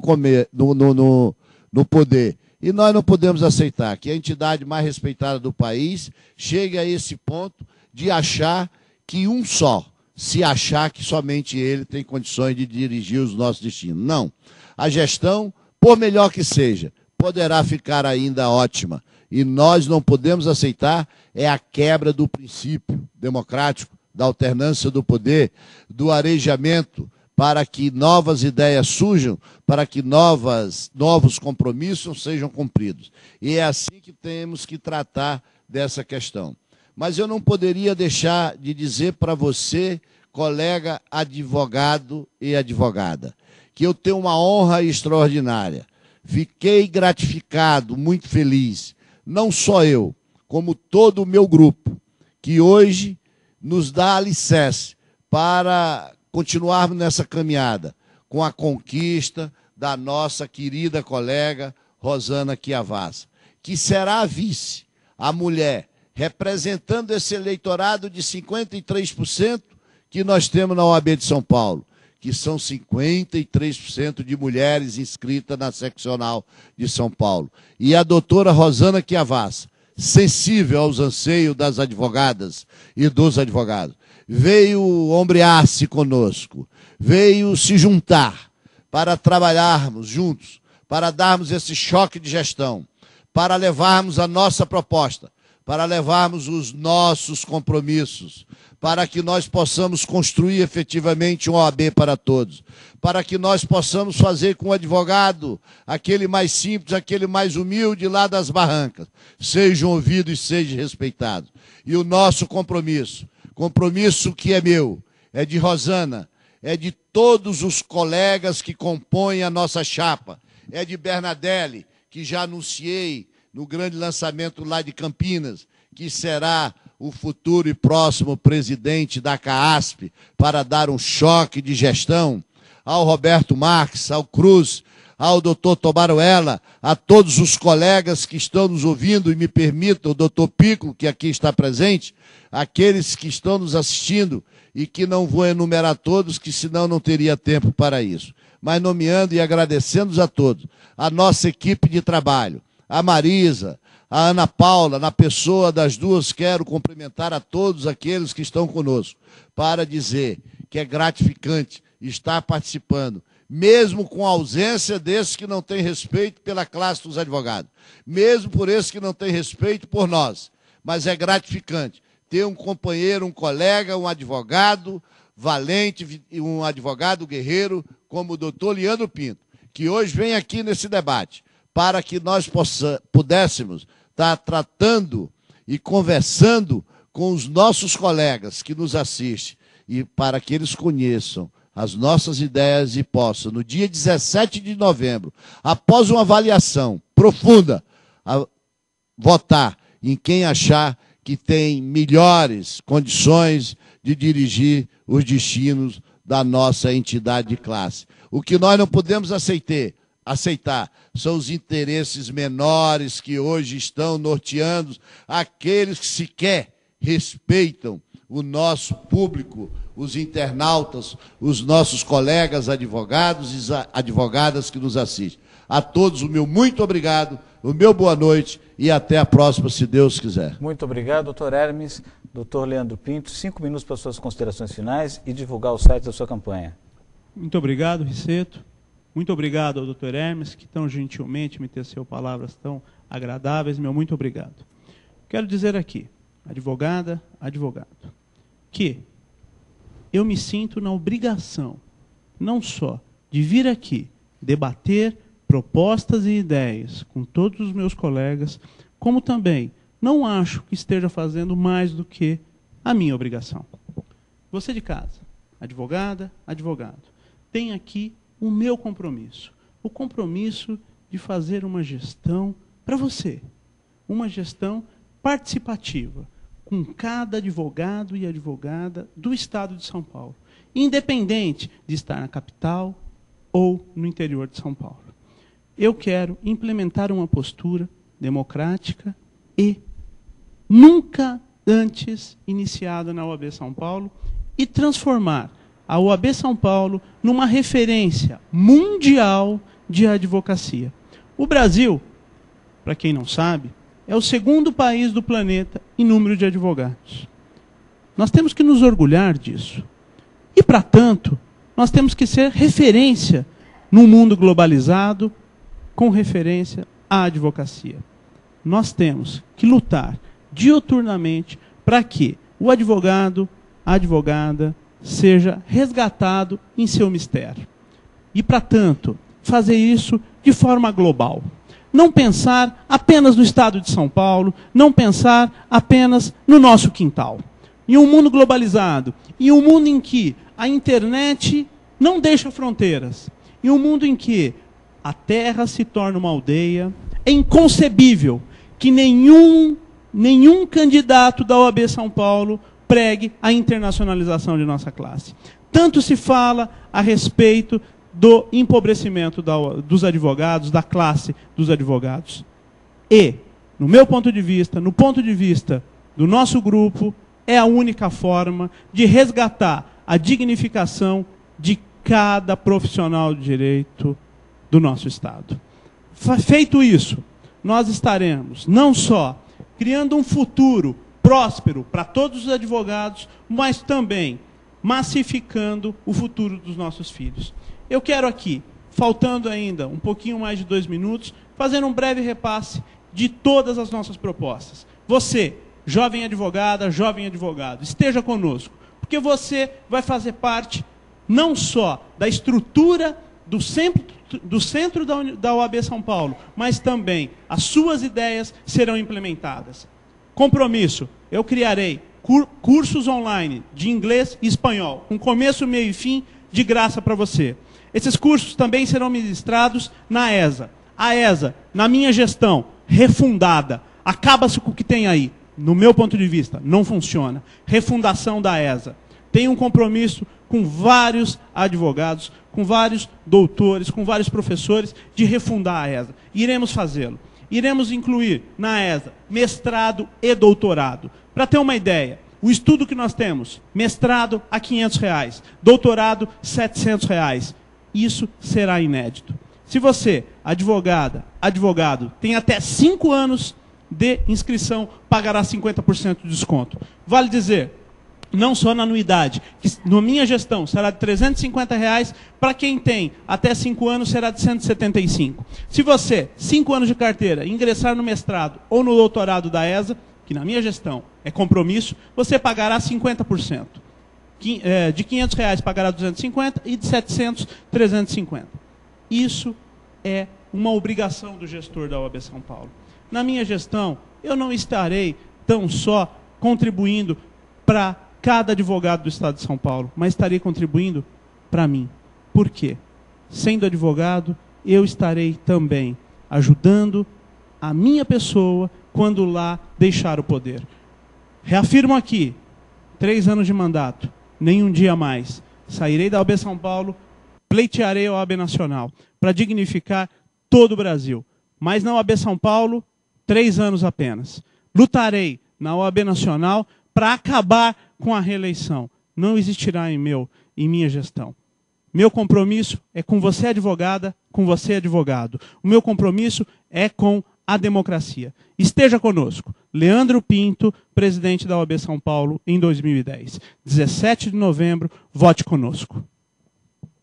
Speaker 3: poder. E nós não podemos aceitar que a entidade mais respeitada do país chegue a esse ponto de achar que um só, se achar que somente ele tem condições de dirigir os nossos destinos. Não. A gestão, por melhor que seja, poderá ficar ainda ótima. E nós não podemos aceitar a quebra do princípio democrático, da alternância do poder, do arejamento, para que novas ideias surjam, para que novos compromissos sejam cumpridos. E é assim que temos que tratar dessa questão. Mas eu não poderia deixar de dizer para você, colega advogado e advogada, que eu tenho uma honra extraordinária. Fiquei gratificado, muito feliz, não só eu, como todo o meu grupo, que hoje nos dá alicerce para continuarmos nessa caminhada com a conquista da nossa querida colega Rosana Chiavazza, que será a vice, a mulher, representando esse eleitorado de 53% que nós temos na OAB de São Paulo, que são 53% de mulheres inscritas na seccional de São Paulo. E a doutora Rosana Chiavazza sensível aos anseios das advogadas e dos advogados. Veio ombrear-se conosco, veio se juntar para trabalharmos juntos, para darmos esse choque de gestão, para levarmos a nossa proposta, para levarmos os nossos compromissos, para que nós possamos construir efetivamente um OAB para todos, para que nós possamos fazer com o advogado, aquele mais simples, aquele mais humilde lá das barrancas, sejam ouvidos e sejam respeitados. E o nosso compromisso que é meu, é de Rosana, é de todos os colegas que compõem a nossa chapa, é de Bernadelli, que já anunciei no grande lançamento lá de Campinas, que será o futuro e próximo presidente da CAASP, para dar um choque de gestão, ao Roberto Marques, ao Cruz, ao doutor Tobaruela, a todos os colegas que estão nos ouvindo, e me permitam, o doutor Piccolo, que aqui está presente, aqueles que estão nos assistindo, e que não vou enumerar todos, que senão não teria tempo para isso. Mas nomeando e agradecendo a todos, a nossa equipe de trabalho, a Marisa, a Ana Paula, na pessoa das duas, quero cumprimentar a todos aqueles que estão conosco, para dizer que é gratificante estar participando, mesmo com a ausência desses que não têm respeito pela classe dos advogados, mesmo por esses que não têm respeito por nós, mas é gratificante ter um companheiro, um colega, um advogado valente, um advogado guerreiro, como o doutor Leandro Pinto, que hoje vem aqui nesse debate, para que nós pudéssemos estar tratando e conversando com os nossos colegas que nos assistem, e para que eles conheçam as nossas ideias e possam, no dia 17 de novembro, após uma avaliação profunda, votar em quem achar que tem melhores condições de dirigir os destinos da nossa entidade de classe. O que nós não podemos aceitar são os interesses menores que hoje estão norteando aqueles que sequer respeitam o nosso público, os internautas, os nossos colegas advogados e advogadas que nos assistem. A todos o meu muito obrigado, o meu boa noite e até a próxima, se Deus quiser.
Speaker 2: Muito obrigado, doutor Hermes, doutor Leandro Pinto. 5 minutos para suas considerações finais e divulgar o site da sua campanha.
Speaker 4: Muito obrigado, Risseto. Muito obrigado ao doutor Hermes, que tão gentilmente me teceu palavras tão agradáveis. Meu muito obrigado. Quero dizer aqui, advogada, advogado, que eu me sinto na obrigação, não só de vir aqui debater propostas e ideias com todos os meus colegas, como também não acho que esteja fazendo mais do que a minha obrigação. Você de casa, advogada, advogado, tem aqui o meu compromisso, o compromisso de fazer uma gestão para você, uma gestão participativa, com cada advogado e advogada do Estado de São Paulo, independente de estar na capital ou no interior de São Paulo. Eu quero implementar uma postura democrática e nunca antes iniciada na OAB São Paulo e transformar a OAB São Paulo numa referência mundial de advocacia. O Brasil, para quem não sabe, é o segundo país do planeta em número de advogados. Nós temos que nos orgulhar disso. E, para tanto, nós temos que ser referência num mundo globalizado com referência à advocacia. Nós temos que lutar diuturnamente para que o advogado, a advogada, seja resgatado em seu mistério. E, para tanto, fazer isso de forma global. Não pensar apenas no Estado de São Paulo, não pensar apenas no nosso quintal. Em um mundo globalizado, em um mundo em que a internet não deixa fronteiras, em um mundo em que a terra se torna uma aldeia, é inconcebível que nenhum candidato da OAB São Paulo pregue a internacionalização de nossa classe. Tanto se fala a respeito do empobrecimento dos advogados, da classe dos advogados. E, no meu ponto de vista, no ponto de vista do nosso grupo, é a única forma de resgatar a dignificação de cada profissional de direito do nosso Estado. Feito isso, nós estaremos não só criando um futuro próspero para todos os advogados, mas também massificando o futuro dos nossos filhos. Eu quero aqui, faltando ainda um pouquinho mais de 2 minutos, fazer um breve repasse de todas as nossas propostas. Você, jovem advogada, jovem advogado, esteja conosco, porque você vai fazer parte não só da estrutura do centro da OAB São Paulo, mas também as suas ideias serão implementadas. Compromisso, eu criarei cursos online de inglês e espanhol, com começo, meio e fim, de graça para você. Esses cursos também serão ministrados na ESA. A ESA, na minha gestão, refundada, acaba-se com o que tem aí. No meu ponto de vista, não funciona. Refundação da ESA. Tem um compromisso com vários advogados, com vários doutores, com vários professores, de refundar a ESA. Iremos fazê-lo. Iremos incluir na ESA mestrado e doutorado. Para ter uma ideia, o estudo que nós temos, mestrado a R$500, doutorado R$700. Isso será inédito. Se você, advogada, advogado, tem até 5 anos de inscrição, pagará 50% de desconto. Vale dizer, não só na anuidade, que na minha gestão será de R$350, para quem tem até 5 anos será de R$175. Se você, 5 anos de carteira, ingressar no mestrado ou no doutorado da ESA, que na minha gestão é compromisso, você pagará 50%. De R$500 pagará 250 e de 700, 350. Isso é uma obrigação do gestor da OAB São Paulo. Na minha gestão, eu não estarei tão só contribuindo para cada advogado do Estado de São Paulo, mas estarei contribuindo para mim. Por quê? Sendo advogado, eu estarei também ajudando a minha pessoa quando lá deixar o poder. Reafirmo aqui, 3 anos de mandato, nem um dia mais. Sairei da OAB São Paulo, pleitearei a OAB Nacional, para dignificar todo o Brasil. Mas na OAB São Paulo, 3 anos apenas. Lutarei na OAB Nacional para acabar com a reeleição. Não existirá em minha gestão. Meu compromisso é com você, advogada, com você, advogado. O meu compromisso é com a democracia. Esteja conosco. Leandro Pinto, presidente da OAB São Paulo, em 2010. 17 de novembro, vote conosco.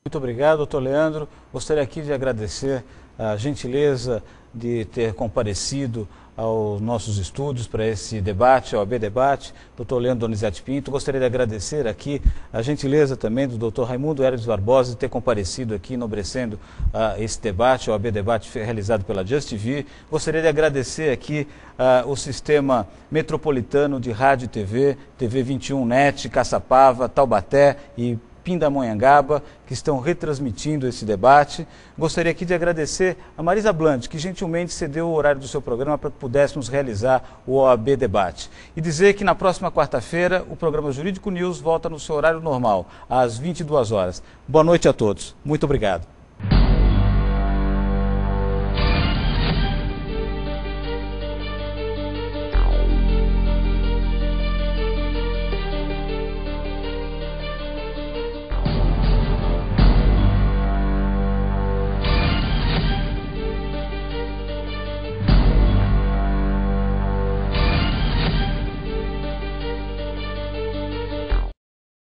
Speaker 2: Muito obrigado, doutor Leandro. Gostaria aqui de agradecer a gentileza de ter comparecido aos nossos estúdios para esse debate, OAB Debate, doutor Leandro Donizete Pinto. Gostaria de agradecer aqui a gentileza também do doutor Raimundo Hermes Barbosa de ter comparecido aqui, enobrecendo esse debate, OAB Debate realizado pela Just TV. Gostaria de agradecer aqui o Sistema Metropolitano de Rádio e TV, TV 21 NET, Caçapava, Taubaté e Pindamonhangaba, que estão retransmitindo esse debate. Gostaria aqui de agradecer a Marisa Blandt, que gentilmente cedeu o horário do seu programa para que pudéssemos realizar o OAB Debate. E dizer que na próxima quarta-feira o programa Jurídico News volta no seu horário normal, às 22 horas. Boa noite a todos. Muito obrigado.